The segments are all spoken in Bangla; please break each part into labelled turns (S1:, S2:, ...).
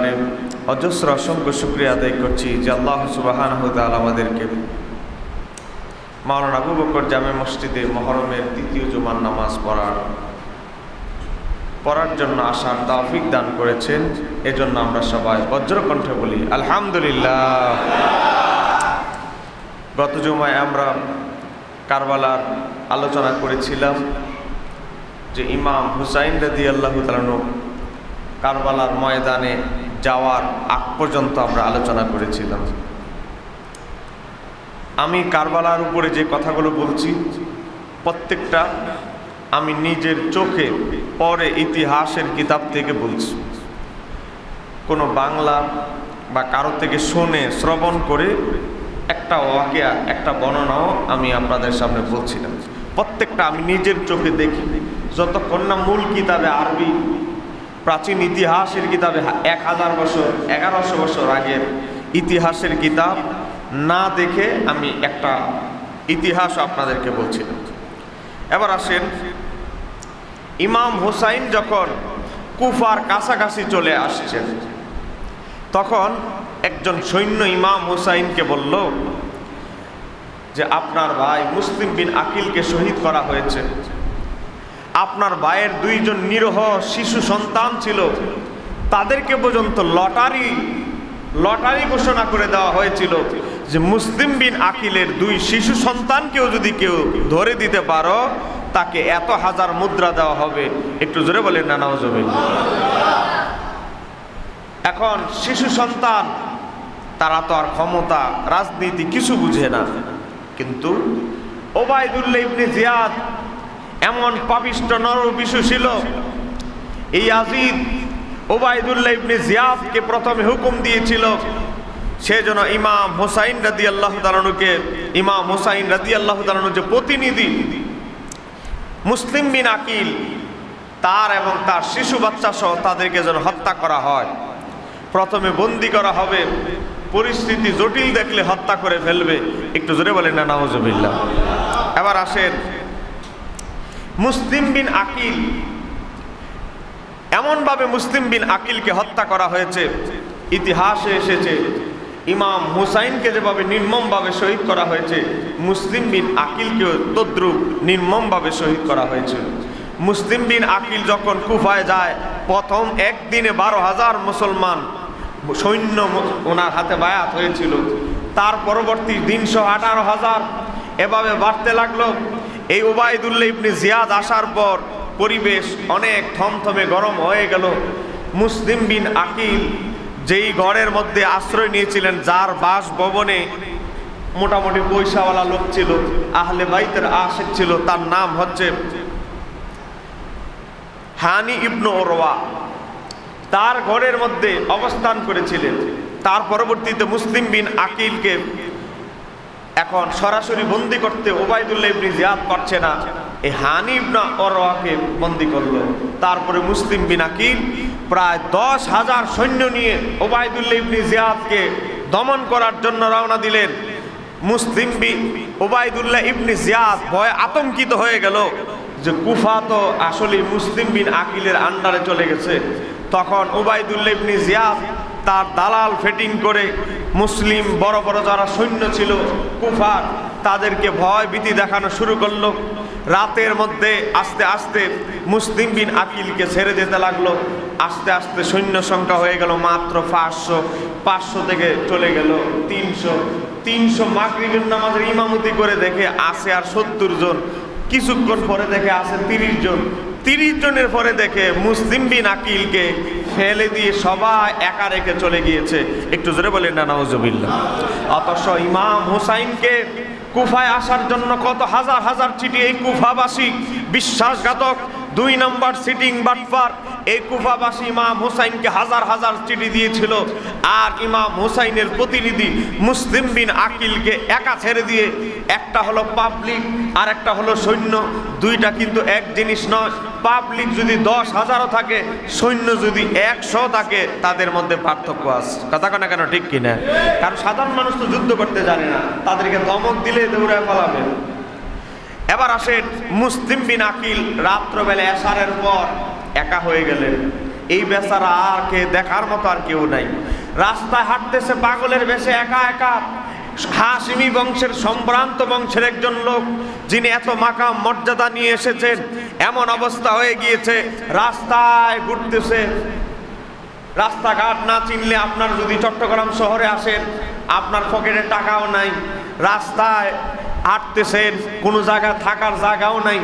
S1: দরবারে অজস্র অসংখ্য শুকরিয়া আদায় করছি যে আল্লাহ সুবহানাহু ওয়া তাআলা আমাদেরকে মাওলানা আবু বকর জামে মসজিদে মুহররমের তৃতীয় জুমার নামাজ পড়ার জন্য আসার তৌফিক দান করেছেন। এজন্য আমরা সবাই বজ্রকণ্ঠে বলি আলহামদুলিল্লাহ। গত জুমায় আমরা কারবালার আলোচনা করেছিলাম যে ইমাম হুসাইন রাদিয়াল্লাহু তাআলা আনহু কারবালার ময়দানে যাওয়ার আগ পর্যন্ত আমরা আলোচনা করেছিলাম। আমি কারবালার উপরে যে কথাগুলো বলছি প্রত্যেকটা আমি নিজের চোখে পরে ইতিহাসের কিতাব থেকে বলছি, কোনো বাংলা বা কারো থেকে শুনে শ্রবণ করে একটা ওয়াকিয়া একটা বর্ণনাও আমি আপনাদের সামনে বলছিলাম। প্রত্যেকটা আমি নিজের চোখে দেখি, যতক্ষণ না মূল কিতাবে আরবি প্রাচীন ইতিহাসের কিতাবে 1000 বছর 1100 বছর আগের ইতিহাসের কিতাব না দেখে আমি একটা ইতিহাস আপনাদেরকে বলছিলাম। এবার আসেন, ইমাম হুসাইন যখন কুফার কাছাকাছি চলে আসছেন তখন একজন সৈন্য ইমাম হুসাইনকে বলল যে আপনার ভাই মুসলিম বিন আকিলকে শহীদ করা হয়েছে। আপনার ভাইয়ের 2 জন নিরীহ শিশু সন্তান ছিল, তাদেরকে পর্যন্ত লটারি ঘোষণা করে দেওয়া হয়েছিল যে মুসলিম বিন আকিলের 2 শিশু সন্তানকেও যদি কেউ ধরে দিতে পারো তাকে এত 1000 মুদ্রা দেওয়া হবে। একটু জোরে বলেন না নাউজুবিল্লাহ। এখন শিশু সন্তান, তারা তো আর ক্ষমতা রাজনীতি কিছু বুঝে না, কিন্তু ওবায়দুল্লাহ ইবনে জিয়াদ এমন পাপিষ্ঠ নরবিশু ছিল, এই ইয়াজিদ ওবায়দুল্লাহ ইবনে জিয়াদকে প্রথমে হুকুম দিয়েছিল সেজন্য ইমাম হুসাইন রাদিয়াল্লাহু তাআলা আনহুকে, ইমাম হুসাইন রাদিয়াল্লাহু তাআলা আনহু যে প্রতিনিধি মুসলিম বিন আকিল, তার এবং তার শিশু বাচ্চা সহ তাদেরকে যেন হত্যা করা হয়। প্রথমে বন্দি করা হবে, পরিস্থিতি জটিল দেখলে হত্যা করে ফেলবে। একটু জোরে বলেন না নাউজুবিল্লাহ। এবার আসেন, মুসলিম বিন আকিল, এমনভাবে মুসলিম বিন আকিলকে হত্যা করা হয়েছে, ইতিহাসে এসেছে ইমাম হুসাইনকে যেভাবে নির্মমভাবে শহীদ করা হয়েছে মুসলিম বিন আকিলকেও তদ্রুপ নির্মমভাবে শহীদ করা হয়েছে। মুসলিম বিন আকিল যখন কুফায় যায়, প্রথম একদিনে 12,000 মুসলমান সৈন্য ওনার হাতে বায়াত হয়েছিল। তার পরবর্তী দিন 18,000 এভাবে বাড়তে লাগলো। এই ওবায়দুল্লাহ ইবনে জিয়াদ আসার পর পরিবেশ অনেক থমথমে গরম হয়ে গেল। মুসলিম বিন আকিল যেই ঘরের মধ্যে আশ্রয় নিয়েছিলেন, যার বাসভবনে মোটামুটি পয়সাওয়ালা লোক ছিল, আহলে বাইতের আশিক ছিল, তার নাম হচ্ছে হানি ইবনে উরওয়া, তার ঘরের মধ্যে অবস্থান করেছিলেন। তার পরবর্তীতে মুসলিম বিন আকিলকে এখন সরাসরি বন্দি করতে ওবায়দুল্লাহ ইবনে জিয়াদ পারছে না, এই হানি ইবনে উরওয়াকে বন্দি করলো। তারপরে মুসলিম বিন আকিল প্রায় 10,000 সৈন্য নিয়ে ওবায়দুল্লাহ ইবনে জিয়াদকে দমন করার জন্য রওনা দিলেন। ওবায়দুল্লাহ ইবনে জিয়াদ ভয়ে আতঙ্কিত হয়ে গেল যে কুফা তো আসলে মুসলিম বিন আকিলের আন্ডারে চলে গেছে। তখন ওবায়দুল্লাহ ইবনে জিয়াদ তার দালাল ফিটিং করে মুসলিম বড় বড় যারা সৈন্য ছিল কুফার, তাদেরকে ভয় ভীতি দেখানো শুরু করলো। রাতের মধ্যে আস্তে আস্তে মুসলিম বিন আকিলকে ছেড়ে যেতে লাগলো। আস্তে আস্তে সৈন্য সংখ্যা হয়ে গেল মাত্র 500 থেকে চলে গেল 300 মাগরিবের নামাজের ইমামতি করে দেখে আসে আর 70 জন, কিছুক্ষণ পরে দেখে আসে 30 জন, 30 জনের পরে দেখে মুসলিম বিন আকিলকে ফেলে দিয়ে সবাই একা রেখে চলে গিয়েছে। একটু জোরে বলেন না নাউজুবিল্লাহ। অথচ ইমাম হুসাইনকে কুফায় আসার জন্য কত হাজার হাজার চিঠি এই কুফাবাসী বিশ্বাসঘাতক 2 নম্বর সিটিং বাটপার এই কুফাবাসী ইমাম হুসাইনকে হাজার হাজার চিঠি দিয়েছিল। আর ইমাম হুসাইনের প্রতিনিধি মুসলিম বিন আকিলকে একা ছেড়ে দিয়ে, একটা হলো পাবলিক আর একটা হলো সৈন্য, দুইটা কিন্তু এক জিনিস নয়। পাবলিক যদি 10,000 থাকে, সৈন্য যদি 100 থাকে, তাদের মধ্যে পার্থক্য আছে। কথা কেন কেন ঠিক কিনা? কারণ সাধারণ মানুষ তো যুদ্ধ করতে জানে না, তাদেরকে ধমক দিলে দৌড়ায় পালাবে। এবার আসেন, মুসলিম বিন আকিল রাত্রবেলা এশারের পর একা হয়ে গেলেন। এই বেচারা আর কে দেখার মতো আর কেউ নাই। রাস্তায় হাঁটতেছে পাগলের বেশে একা একা। হাশিমি বংশের সম্ভ্রান্ত বংশের একজন লোক, যিনি এত মাকাম মর্যাদা নিয়ে এসেছেন, এমন অবস্থা হয়ে গিয়েছে রাস্তায় ঘুরতেছে। রাস্তাঘাট না চিনলে, আপনার যদি চট্টগ্রাম শহরে আসেন, আপনার পকেটে টাকাও নাই, রাস্তায় হাঁটতেছেন, কোনো জায়গায় থাকার জায়গাও নাই,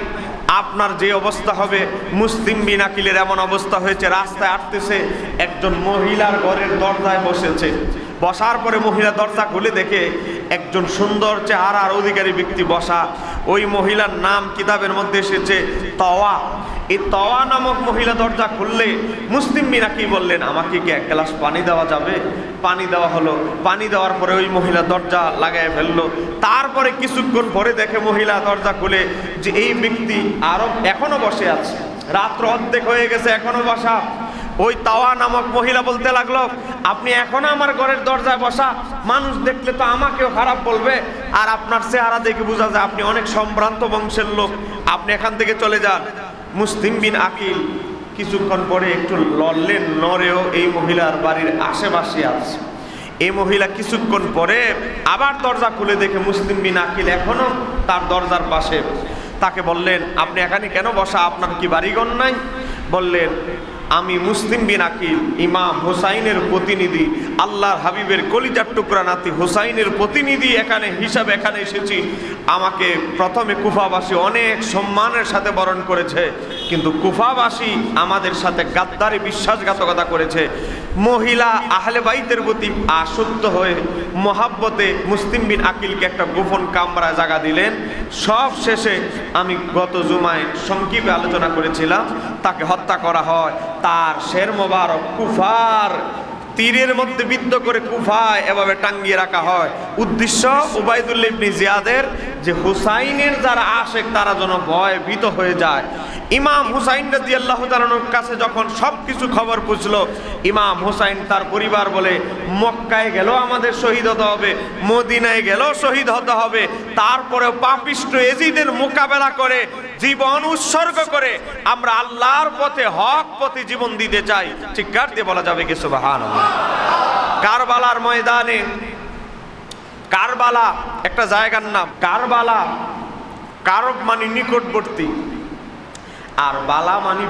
S1: আপনার যে অবস্থা হবে মুসলিম বিন আকিলের এমন অবস্থা হয়েছে। রাস্তায় হাঁটতেছে, একজন মহিলার ঘরের দরজায় বসেছে। বসার পরে মহিলা দরজা খুলে দেখে একজন সুন্দর চেহারার অধিকারী ব্যক্তি বসা। ওই মহিলার নাম কিতাবের মধ্যে এসেছে তওয়া। এই তওয়া নামক মহিলা দরজা খুললে মুসলিম বিন আকিল বললেন, আমাকে কি এক গ্লাস পানি দেওয়া যাবে? পানি দেওয়া হলো। পানি দেওয়ার পরে ওই মহিলা দরজা লাগায় ফেললো। তারপরে কিছুক্ষণ পরে দেখে মহিলা দরজা খুলে যে এই ব্যক্তি আরো এখনো বসে আছে, রাত্র অর্ধেক হয়ে গেছে, এখনো বসা। ওই তাওয়া নামক মহিলা বলতে লাগলো, আপনি এখনো আমার ঘরের দরজায় বসা, মানুষ দেখলে তো আমাকেও খারাপ বলবে, আর আপনার চেহারা দেখে বোঝা যায় আপনি অনেক সম্ভ্রান্ত বংশের লোক, আপনি এখান থেকে চলে যান। মুসলিম বিন আকিল কিছুক্ষণ পরে একটু লড়লেন, নড়েও এই মহিলার বাড়ির আশেপাশে আছে। এই মহিলা কিছুক্ষণ পরে আবার দরজা খুলে দেখে মুসলিম বিন আকিল এখনো তার দরজার পাশে। তাকে বললেন, আপনি এখানে কেন বসা, আপনার কি বাড়িঘর নাই? বললেন, আমি মুসলিম বিন আকিল, ইমাম হুসাইনের প্রতিনিধি, আল্লাহর হাবিবের কলিজার টুকরা নাতি হুসাইনের প্রতিনিধি হিসাবে এখানে এসেছি। আমাকে প্রথমে কুফাবাসী অনেক সম্মানের সাথে বরণ করেছে, কিন্তু কুফাবাসী আমাদের সাথে গাদ্দারি বিশ্বাসঘাতকতা করেছে। মহিলা আহলে বাইতের প্রতি আসক্ত হয়ে মহাব্বতে মুসলিম বিন আকিলকে একটা গোপন কামরায় জায়গা দিলেন। সব শেষে আমি গত জুমায় সংক্ষেপে আলোচনা করেছিলাম, তাকে হত্যা করা হয়। তার শের মোবারক কুফার তীরের মধ্যে বিদ্ধ করে কুফায় এভাবে টাঙ্গিয়ে রাখা হয়। উদ্দেশ্য উবাইদুল্লাহ ইবনে জিয়াদের যে হুসাইনের যারা আশেক তারা যেন ভয় ভীত হয়ে যায়। ইমাম হুসাইন রাদিয়াল্লাহু তাআলার কাছে যখন সবকিছু খবর পৌঁছলো, ইমাম হুসাইন তার পরিবার বলে, মক্কায় গেল আমাদের শহীদ হতে হবে, মদিনায় গেল শহীদ হতে হবে, তারপরেও পাপিষ্ঠ এজিদের মোকাবেলা করে জীবন উৎসর্গ করে আমরা আল্লাহর পথে হক পথে জীবন দিতে চাই। চিৎকার দিয়ে বলা যাবে কি সুবহানাল্লাহ। কারবালার ময়দানে, কারবালা একটা জায়গার নাম, কারবালা কারব মানে নিকটবর্তী, আর বালা মানে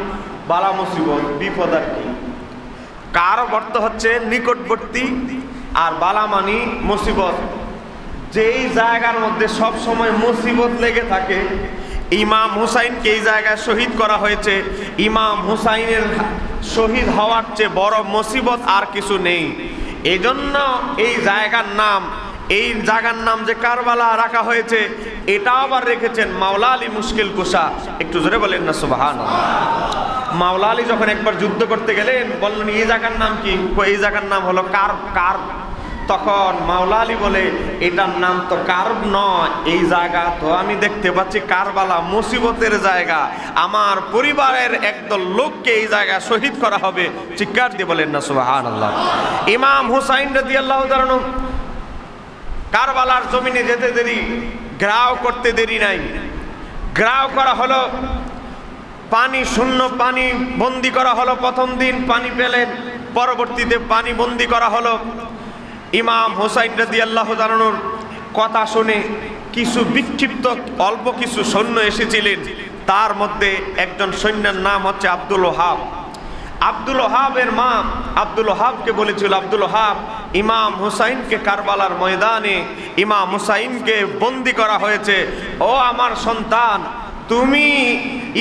S1: বালা মুসিবত বিপদ আর কি। কারব অর্থ হচ্ছে নিকটবর্তী, আর বালা মানে মুসিবত। যেই জায়গার মধ্যে সব সময় মুসিবত লেগে থাকে, ইমাম হুসাইনকে এই জায়গায় শহীদ করা হয়েছে। ইমাম হুসাইনের শহীদ হওয়ার চেয়ে বড় মুসিবত আর কিছু নেই। এজন্য এই জায়গার নাম যে কারবালা রাখা হয়েছে, এটা আবার রেখেছেন মাওলা আলী মুশকিল কুশা। একটু জোরে বলেন না সুবহানাল্লাহ। মাওলা আলী যখন একবার যুদ্ধ করতে গেলেন, বললেন এই জায়গার নাম কি? এই জায়গার নাম হলো কার্ব। তখন মাওলা আলী বলে, এটার নাম তো কার্ব নয়, এই জায়গা তো আমি দেখতে পাচ্ছি কারবালা, মুসিবতের জায়গা, আমার পরিবারের একদল লোককে এই জায়গায় শহীদ করা হবে। চিৎকার দিয়ে বলেন না সুবহানাল্লাহ। ইমাম হুসাইন রাদিয়াল্লাহু তাআলা কারবালার জমিনে যেতে দেরি, ঘেরাও করতে দেরি নাই। ঘেরাও করা হলো, পানি শূন্য, পানি বন্দি করা হলো। প্রথম দিন পানি পেলেন, পরবর্তীতে পানি বন্দি করা হলো। ইমাম হুসাইন রাদিয়াল্লাহু তাআলার কথা শুনে কিছু বিক্ষিপ্ত অল্প কিছু সৈন্য এসেছিলেন। তার মধ্যে একজন সৈন্যের নাম হচ্ছে আব্দুল ওহাব। আব্দুল ওহাবের মা আব্দুল ওহাবকে বলেছিল, আব্দুল ওহাব, ইমাম হুসাইনকে কারবালার ময়দানে ইমাম হুসাইনকে বন্দি করা হয়েছে। ও আমার সন্তান, তুমি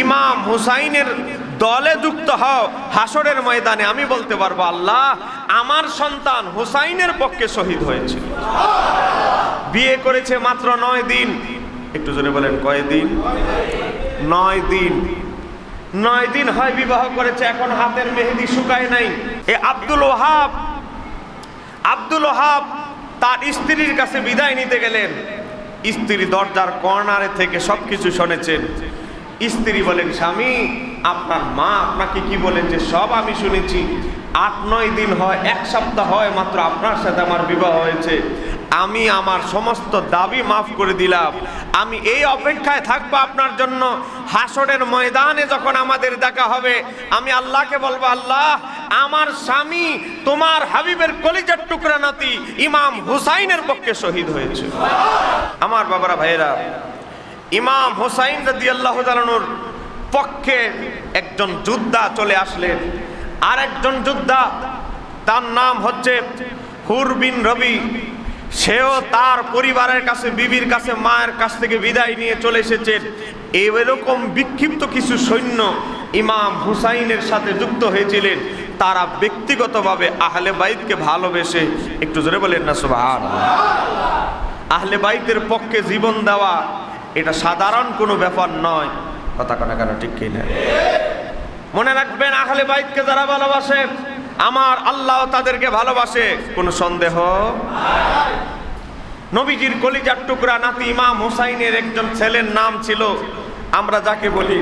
S1: ইমাম হুসাইনের দলে যুক্ত হও, হাসরের ময়দানে আমি বলতে পারবো, আল্লাহ আমার সন্তান হুসাইনের পক্ষে শহীদ হয়েছে। বিয়ে করেছে মাত্র 9 দিন। একটু জোরে বলেন, কয়দিন? 9 দিন। 9 দিন হয় বিবাহ করেছে, এখন হাতের মেহেদি শুকায় নাই। এই আব্দুল ওহাব তার স্ত্রীর কাছে বিদায় নিতে গেলেন। স্ত্রী দরজার কর্নারে থেকে সবকিছু শুনেছেন। স্ত্রী বলেন, স্বামী, আপনার মা আপনাকে কি বলেছে সব আমি শুনেছি। 8-9 দিন হয়, 1 সপ্তাহ হয় মাত্র আপনার সাথে আমার বিবাহ হয়েছে। আমি আমার সমস্ত দাবি মাফ করে দিলাম। আমি এই অপেক্ষায় থাকবো আপনার জন্য, হাসরের ময়দানে যখন আমাদের দেখা হবে আমি আল্লাহকে বলবো, আল্লাহ আমার স্বামী তোমার হাবিবের কলিজার টুকরা নাতি ইমাম হুসাইনের পক্ষে শহীদ হয়েছে। আমার বাবারা ভাইয়েরা, ইমাম হুসাইন রাদিয়াল্লাহু তাআলার পক্ষে একজন যোদ্ধা চলে আসলেন। আর একজন যোদ্ধা, তার নাম হচ্ছে হুর বিন রবি। সেও তার পরিবারের কাছে, বিবির কাছে, মায়ের কাছ থেকে বিদায় নিয়ে চলে এসেছেন। এরকম বিক্ষিপ্ত কিছু সৈন্য ইমাম হুসাইনের সাথে যুক্ত হয়েছিলেন। তারা ব্যক্তিগতভাবে আহলে বাইতকে ভালোবেসে, একটু জোরে বলেন না সুবহানাল্লাহ। আহলে বাইতের পক্ষে জীবন দেওয়া এটা সাধারণ কোনো ব্যাপার নয়। কথা কানা কেন ঠিক কিনা? মনে রাখবেন, আহলে বাইতকে যারা ভালোবাসে আমার আল্লাহ তাদেরকে ভালোবাসে, কোনো সন্দেহ। নবীজির কলিজার টুকরা নাতি ইমাম হুসাইনের একজন ছেলের নাম ছিল, আমরা যাকে বলি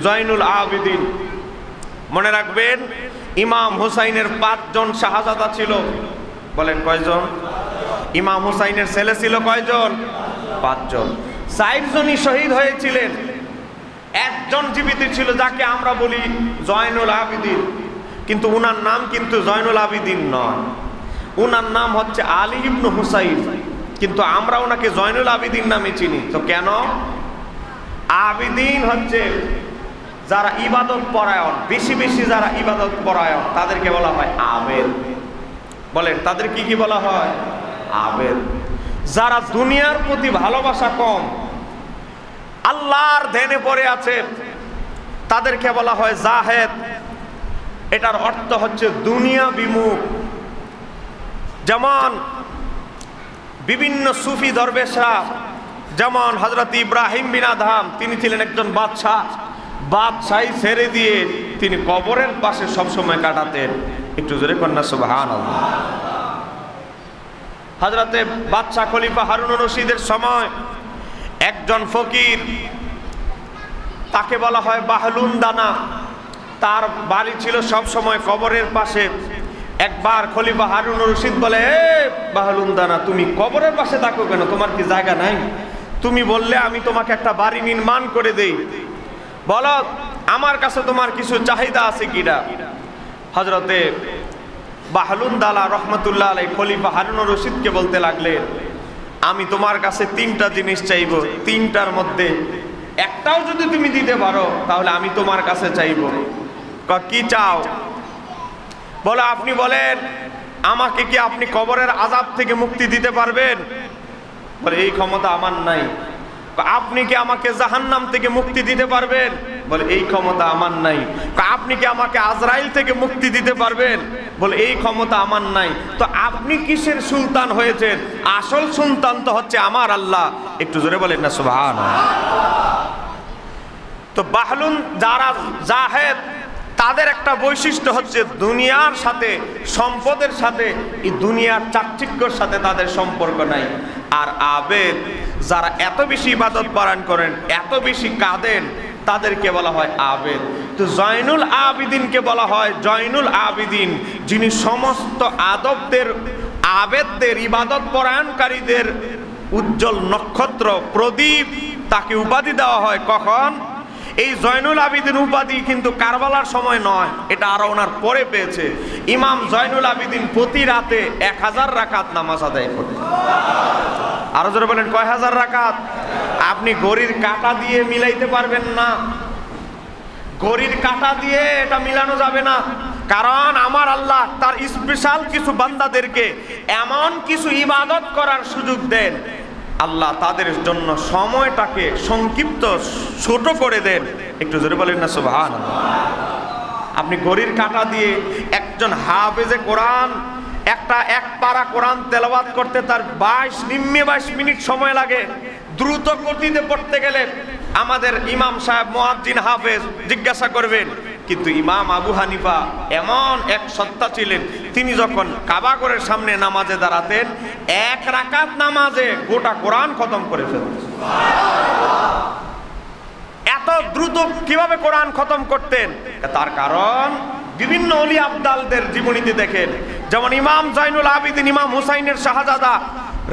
S1: জয়নুল আবেদিন। মনে রাখবেন, ইমাম হুসাইনের 5 জন শাহজাদা ছিল। বলেন কয়জন? ইমাম হুসাইনের ছেলে ছিল কয়জন? 5 জন। 4 জনই শহীদ হয়েছিলেন, একজন জীবিত ছিল যাকে আমরা বলি জয়নুল আবেদিন। কিন্তু উনার নাম কিন্তু জয়নুল আবেদিন নয়, উনার নাম হচ্ছে আলী ইবনে হুসাইন। কিন্তু আমরা ওনাকে জয়নুল আবেদিন নামে চিনি। তো কেন? আবেদিন হচ্ছে যারা ইবাদত পরায়ণ, বেশি বেশি যারা ইবাদত পরায়ণ তাদেরকে বলা হয় আবেদ। বলেন তাদের কি কি বলা হয়? আবেদ। যারা দুনিয়ার প্রতি ভালোবাসা কম, আল্লাহর ধ্যানে পড়ে আছে, তাদেরকে বলা হয় জাহেদ। এটার অর্থ হচ্ছে দুনিয়া বিমুখ। যেমন বিভিন্ন সুফি দরবেশরা, যেমন হযরত ইব্রাহিম বিন আদহাম, তিনি ছিলেন একজন বাদশাহ। বাদশাহী ছেড়ে দিয়ে তিনি কবরের পাশে সবসময় কাটাতেন। একটু জোরে কন্যা সুবহানাল্লাহ। হযরতে বাদশাহ খলিফা হারুনুর রশিদের সময় একজন ফকির, তাকে বলা হয় বাহলুন দানা, তার বাড়ি ছিল সব সময় কবরের পাশে। একবার খলিফা হারুনুর রশিদ বলে, এ বাহলুন দানা, তুমি কবরের পাশে থাকো কেন? তোমার কি জায়গা নাই? তুমি বললে আমি তোমাকে একটা বাড়ি নির্মাণ করে দেই। বলো আমার কাছে তোমার কিছু চাহিদা আছে কিনা? হযরতে বাহলুন দালা রহমতুল্লাহ আলাইহি খলিফা হারুনুর রশিদকে বলতে লাগলেন, আমি তোমার কাছে 3টা জিনিস চাইবো, 3টার মধ্যে একটাও যদি তুমি দিতে পারো তাহলে আমি তোমার কাছে চাইবো। কি চাও? বলো আপনি বলেন, আমাকে কি আপনি কবরের আযাব থেকে মুক্তি দিতে পারবেন? বলে এই ক্ষমতা আমার নাই। আপনি কি আমাকে জাহান্নাম থেকে মুক্তি দিতে পারবেন? বলে এই ক্ষমতা আমার নাই। আপনি কি আমাকে আজরাইল থেকে মুক্তি দিতে পারবেন? বলে এই ক্ষমতা আমার নাই। তো আপনি কিসের সুলতান হয়েছেন? আসল সুলতান তো হচ্ছে আমার আল্লাহ। একটু জোরে বলেন না সুবহানাল্লাহ। তো বাহলুন যারা জাহেদ, তাদের একটা বৈশিষ্ট্য হচ্ছে দুনিয়ার সাথে, সম্পদের সাথে, এই দুনিয়ার চাকচিক্যর সাথে তাদের সম্পর্ক নাই। আর আবেদ যারা এত বেশি ইবাদত পালন করেন, এত বেশি কাঁদেন, তাদেরকে বলা হয় আবেদ। তো জয়নুল আবেদিনকে বলা হয় জয়নুল আবেদিন, যিনি সমস্ত আদবদের, আবেদদের, ইবাদত পরায়ণকারীদের উজ্জ্বল নক্ষত্র, প্রদীপ। তাকে উপাধি দেওয়া হয় কখন? এই জয়নুল আবেদিন উপাধি কিন্তু কারবালার সময় নয়, এটা আরো ওনার পরে পেয়েছে। ইমাম জয়নুল আবেদিন প্রতি রাতে 1000 রাকাত নামাজ আদায় করতেন। আরো জোরে বলেন, কয় হাজার রাকাত? আপনি ঘড়ির কাঁটা দিয়ে মিলাইতে পারবেন না, ঘড়ির কাঁটা দিয়ে এটা মিলানো যাবে না। কারণ আমার আল্লাহ তার স্পেশাল কিছু বান্দাদেরকে এমন কিছু ইবাদত করার সুযোগ দেন, আল্লাহ তাদের জন্য সময়টাকে সংক্ষিপ্ত, ছোট করে দেন। একটু জোরে বলেন না সুবহানাল্লাহ। আপনি ঘড়ির কাঁটা দিয়ে একজন হাফেজে কোরআন এক পারা কোরআন তেলাওয়াত করতে তার 22 মিনিট সময় লাগে। দ্রুত গতিতে পড়তে গেলে আমাদের ইমাম সাহেব মুয়াজ্জিন হাফেজ জিজ্ঞাসা করবেন। কিন্তু ইমাম আবু হানিফা এমন এক সত্তা ছিলেন, তিনি যখন কাবা ঘরের সামনে নামাজে দাঁড়াতেন, 1 রাকাত নামাজে গোটা কোরআন খতম করে ফেলতেন। এত দ্রুত কিভাবে কোরআন খতম করতেন? তার কারণ বিভিন্ন ওলি আবদালদের জীবনীতে দেখেন, যেমন ইমাম জয়নুল আবেদিন, ইমাম হুসাইনের শাহজাদা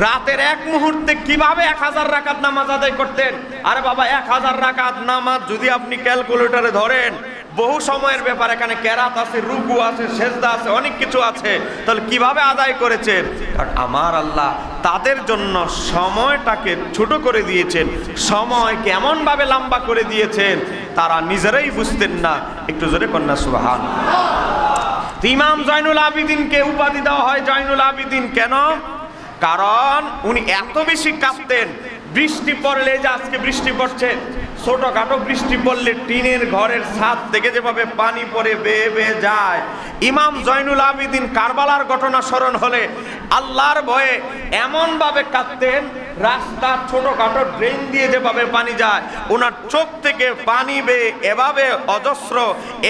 S1: রাতের এক মুহূর্তে কিভাবে 1000 রাকাত নামাজ আদায় করতেন। আরে বাবা, 1000 রাকাত নামাজ যদি আপনি ক্যালকুলেটরে ধরেন, বহু সময়ের ব্যাপার, এখানে কেরাত আছে, রুকু আছে, সেজদা আছে, অনেক কিছু আছে, তাহলে কিভাবে আদায় করেছেন? কারণ আমার আল্লাহ তাদের জন্য সময়টাকে ছোট করে দিয়েছেন, সময় কেমন ভাবে লম্বা করে দিয়েছেন তারা নিজেরাই বুঝতেন না। একটু জোরে কন্যা সুবহানাল্লাহ। ইমাম জয়নুল আবিদিনকে উপাধি দেওয়া হয় জয়নুল আবিদিন কেন? কারণ উনি এত বেশি কাঁপতেন, বৃষ্টি পড়লে, যে আজকে বৃষ্টি পড়ছে, ছোটখাটো বৃষ্টি পড়লে টিনের ঘরের ছাদ থেকে যেভাবে পানি পড়ে বেয়ে বেয়ে যায়, ইমাম জয়নুল আবিদিন কারবালার ঘটনা স্মরণ হলে আল্লাহর ভয়ে এমন ভাবে কাঁদতেন, রাস্তার ছোটখাটো ড্রেন দিয়ে যেভাবে পানি যায়, ওনার চোখ থেকে পানি বেয়ে এভাবে অজস্র,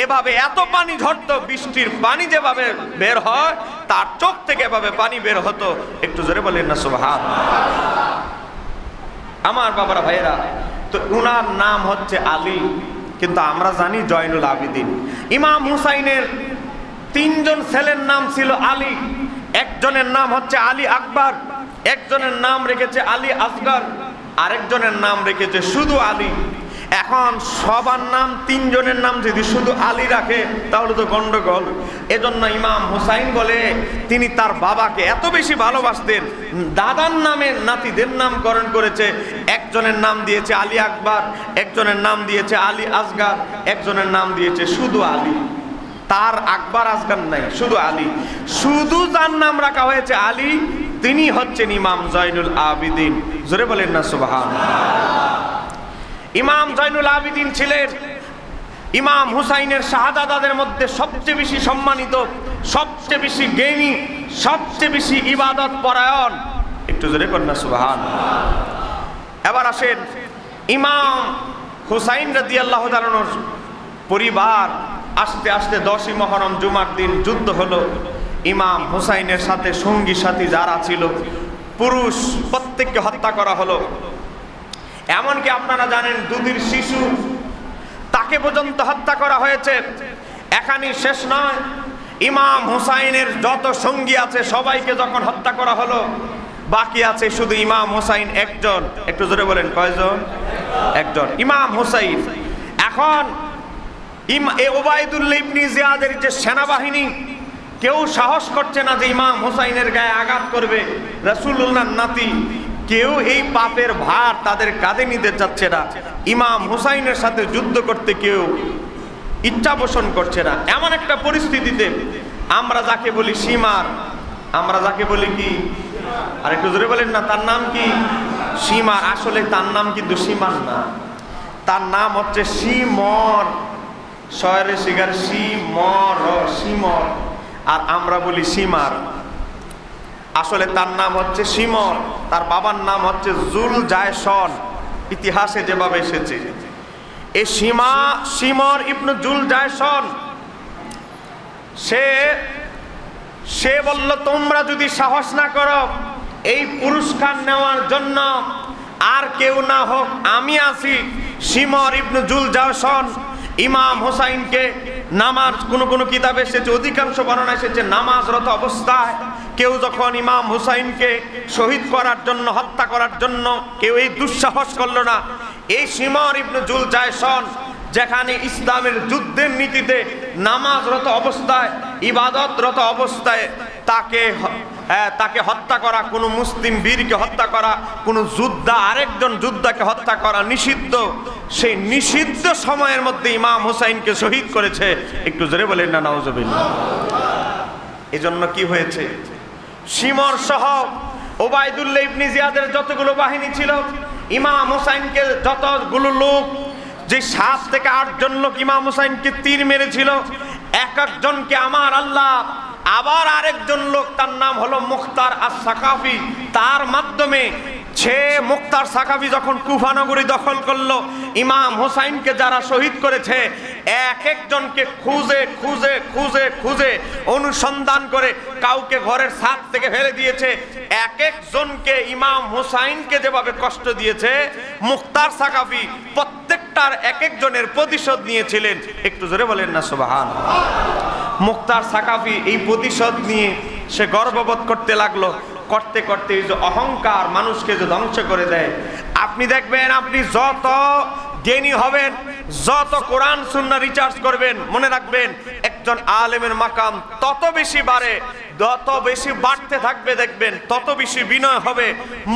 S1: এভাবে এত পানি ঝরতো, বৃষ্টির পানি যেভাবে বের হয় তার চোখ থেকে এভাবে পানি বের হতো। একটু জোরে বলেন না সুবহানাল্লাহ। আমার বাবারা ভাইয়েরা, তো উনার নাম হচ্ছে আলী, কিন্তু আমরা জানি জয়নুল আবিদিন। ইমাম হুসাইনের 3 জন ছেলের নাম ছিল আলী। একজনের নাম হচ্ছে আলী আকবর, একজনের নাম রেখেছে আলী আসগর, আরেকজনের নাম রেখেছে শুধু আলী। এখন সবার নাম 3 জনের নাম যদি শুধু আলী রাখে তাহলে তো গন্ডগোল। এজন্য ইমাম হুসাইন বলে তিনি তার বাবাকে এত বেশি ভালোবাসতেন, দাদার নামে নাতিদের নামকরণ করেছে। একজনের নাম দিয়েছে আলী আকবর, একজনের নাম দিয়েছে আলী আসগর, একজনের নাম দিয়েছে শুধু আলী। তার আকবর আসগর নাই, শুধু আলী। শুধু যার নাম রাখা হয়েছে আলী, তিনি হচ্ছেন ইমাম জয়নুল আবিদিন। জোরে বলেন না সুবহানাল্লাহ। ইমাম জয়নুল আবিদিন ছিলেন ইমাম হুসাইনের শাহাদাতের মধ্যে সবচেয়ে বেশি সম্মানিত, সবচেয়ে বেশি জ্ঞানী, সবচেয়ে বেশি ইবাদত পরায়ণ। একটু জোরে করেন না সুবহানাল্লাহ। এবার আসেন, ইমাম হুসাইন রাদিয়াল্লাহু তাআলা আনহুর পরিবার আস্তে আস্তে 10ই মুহররম জুমার দিন যুদ্ধ হলো। ইমাম হুসাইনের সাথে সঙ্গী সাথী যারা ছিল পুরুষ প্রত্যেককে হত্যা করা হলো। এমনকি আপনারা জানেন দুধের শিশু তাকে পর্যন্ত হত্যা করা হয়েছে। এখানেই শেষ নয়, ইমাম হুসাইনের যত সঙ্গী আছে সবাইকে যখন হত্যা করা হলো, বাকি আছে শুধু ইমাম হুসাইন একজন। একটু জোরে বলেন, কয়জন? একজন, ইমাম হুসাইন। এখন ওবায়দুল্লাহ ইবনে জিয়াদের যে সেনাবাহিনী, কেউ সাহস করছে না যে ইমাম হুসাইনের গায়ে আঘাত করবে, রাসূলুল্লাহর নাতি, কেউ এই পাপের ভার তাদের কাঁধে নিতে চাচ্ছে না। ইমাম হুসাইনের সাথে যুদ্ধ করতে কেউ ইচ্ছা পোষণ করছে না। এমন একটা পরিস্থিতিতে আমরা যাকে বলি সীমার, আমরা যাকে বলি কি, আর একটু জোরে বলেন না, তার নাম কি? সীমার। আসলে তার নাম কিন্তু সীমার না, তার নাম হচ্ছে সীমর। শহরে শিকার সীমর, সীমর, আর আমরা বলি সীমার। আসলে তার নাম হচ্ছে সীমর, তার বাবার নাম হচ্ছে জুল জায়সন। ইতিহাসে যেভাবে এসেছে, এই সীমর ইবনে জুল জায়সন, সে বলল, তোমরা যদি সাহস না করো এই পুরস্কার নেওয়ার জন্য, আর কেউ না হোক আমি আছি। সীমর ইবনে জুল জায়সন ইমাম হুসাইনকে নামাজ, কোন কিতাবে এসেছে, অধিকাংশ বর্ণনা এসেছে নামাজরত অবস্থায় কেউ যখন ইমাম হুসাইনকে শহীদ করার জন্য, হত্যা করার জন্য কেউ এই দুঃসাহস করলো না। এই সীমর ইবনে জুল জায়সন যেখানে ইসলামের যুদ্ধের নীতিতে নামাজরত অবস্থায়, ইবাদতরত অবস্থায় তাকে হত্যা করা, কোনো মুসলিম বীরকে হত্যা করা, কোনো যোদ্ধা আরেকজন যোদ্ধাকে হত্যা করা নিষিদ্ধ। সেই নিষিদ্ধ সময়ের মধ্যে ইমাম হুসাইনকে শহীদ করেছে। একটু জোরে বলেন না নাউজুবিল্লাহ। এজন্য কি হয়েছে, সীমর সহ ওবায়দুল্লাহ ইবনে জিয়াদের যতগুলো বাহিনী ছিল, ইমাম হুসাইনকে যতগুলো লোক, যে 7 থেকে 8 জন লোক ইমাম হুসাইনকে তীর মেরেছিল, এক একজনকে আমার আল্লাহ আবার আরেকজন লোক, তার নাম হলো মুখতার আস-সাকাফি, তার মাধ্যমে সে মুখতার সাকাফি যখন কুফা নগরী দখল করলো, ইমাম হুসাইনকে যারা শহীদ করেছে এক একজনকে খুঁজে খুঁজে খুঁজে খুঁজে অনুসন্ধান করে কাউকে ঘরের ছাদ থেকে ফেলে দিয়েছে। এক একজনকে ইমাম হুসাইনকে যেভাবে কষ্ট দিয়েছে, মুখতার সাকাফি প্রত্যেকটার এক একজনের প্রতিশোধ নিয়েছিলেন। একটু জোরে বলেন না সুবহানাল্লাহ। মুখতার সাকাফি এই প্রতিশোধ নিয়ে সে গর্ববোধ করতে লাগলো। করতে করতে এই যে অহংকার মানুষকে যে ধ্বংস করে দেয়। আপনি দেখবেন, আপনি যত জ্ঞানী হবেন, যত কোরআন সুন্নাহ রিসার্চ করবেন, মনে রাখবেন একজন আলেমের মাকাম তত বেশি বাড়ে, যত বেশি বাড়তে থাকবে দেখবেন তত বেশি বিনয় হবে।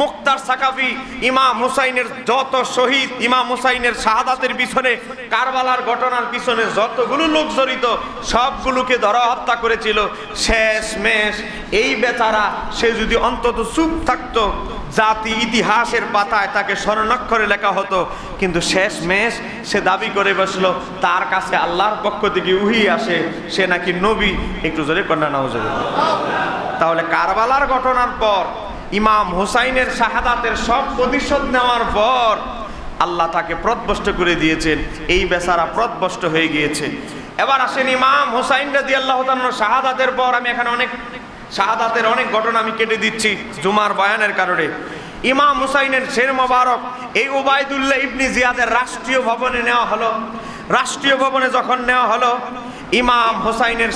S1: মুক্তার সাকাফি ইমাম হুসাইনের যত শহীদ, ইমাম হুসাইনের শাহাদাতের পিছনে, কারবালার ঘটনার পিছনে যতগুলো লোক জড়িত সবগুলোকে ধরা হত্যা করেছিল। শেষমেশ এই বেচারা সে যদি অন্তত চুপ থাকতো, জাতি ইতিহাসের পাতায় তাকে স্বর্ণাক্ষরে লেখা হতো, কিন্তু শেষমেশ সে দাবি করে বসলো তার কাছে আল্লাহর পক্ষ থেকে উহি আসে, সে নাকি নবী। একটু জোরে কন্যা নাউজুবিল্লাহ। তাহলে কারবালার ঘটনার পর ইমাম হুসাইনের শাহাদাতের সব প্রতিশোধ নেওয়ার পর আল্লাহ তাকে পথভ্রষ্ট করে দিয়েছেন, এই বেচারা পথভ্রষ্ট হয়ে গিয়েছে। এবার আসেন ইমাম হুসাইন রাদিয়াল্লাহু তাআলা শাহাদাতের পর, আমি এখানে অনেক শাহাদাতের অনেক ঘটনা আমি কেটে দিচ্ছি জুমার বয়ানের কারণে। ইমাম হুসাইনের শের মোবারক এই উবাইদুল্লাহ ইবনে জিয়াদের রাষ্ট্রীয় ভবনে নেওয়া হলো। রাষ্ট্রীয় ভবনে যখন নেওয়া হলো, ইমাম হুসাইনের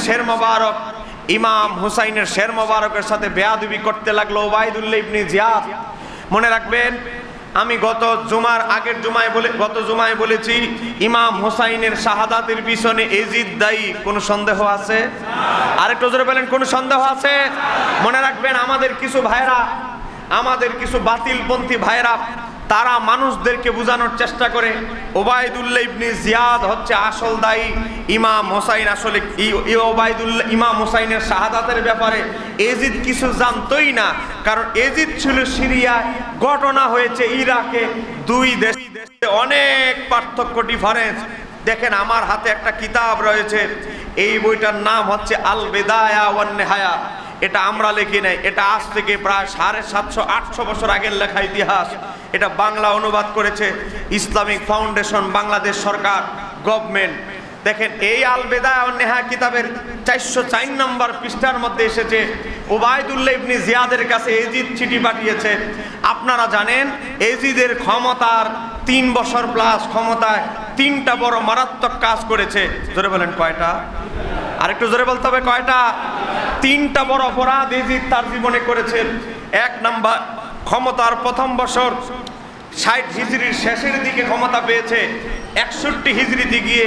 S1: শের মোবারকের সাথে বেয়াদবি করতে লাগলো উবাইদুল্লাহ ইবনে জিয়াদ। মনে রাখবেন, আমি গত জুমায় বলেছি ইমাম হুসাইনের শাহাদাতের পিছনে এজিদ দায়ী। কোনো সন্দেহ আছে? আরেকটু জোরে বলেন, কোনো সন্দেহ আছে? মনে রাখবেন, আমাদের কিছু বাতিলপন্থী ভাইরা তারা মানুষদেরকে বোঝানোর চেষ্টা করে উবাইদুল্লাহ ইবনে জিয়াদ হচ্ছে আসল দায়ী, ইমাম হুসাইন আসলে ইমাম হুসাইনের শাহাদাতের ব্যাপারে এজিদ কিছু জানতোই না, কারণ এজিদ ছিল সিরিয়ায়, ঘটনা হয়েছে ইরাকে। দুই দেশে অনেক পার্থক্য, ডিফারেন্স। দেখেন, আমার হাতে একটা কিতাব রয়েছে, এই বইটার নাম হচ্ছে আল বিদায়া ওয়ান নিহায়া। এটা আমরা লিখি নাই, এটা আজ থেকে প্রায় 750-800 বছর আগের লেখা ইতিহাস। এটা বাংলা অনুবাদ করেছে ইসলামিক ফাউন্ডেশন, বাংলাদেশ সরকার, গভর্নমেন্ট। দেখেন, এই আল বিদায়া ওয়ান নিহায়া কিতাবের 404 নম্বর পৃষ্ঠার মধ্যে এসেছে উবাইদুল্লাহ ইবনে জিয়াদের কাছে এজিদ চিঠি পাঠিয়েছে। আপনারা জানেন এজিদের ক্ষমতার 3 বছর প্লাস ক্ষমতায় 3টা বড় মারাত্মক কাজ করেছে। জোরে বলেন কয়টা? আরেকটু জোরে বলতে হবে, কয়টা? 3টা বড় অপরাধ এজিদ তার জীবনে করেছে। 1 নাম্বার, ক্ষমতার প্রথম বছর 60 হিজরির শেষের দিকে ক্ষমতা পেয়েছে। 61 হিজরিতে গিয়ে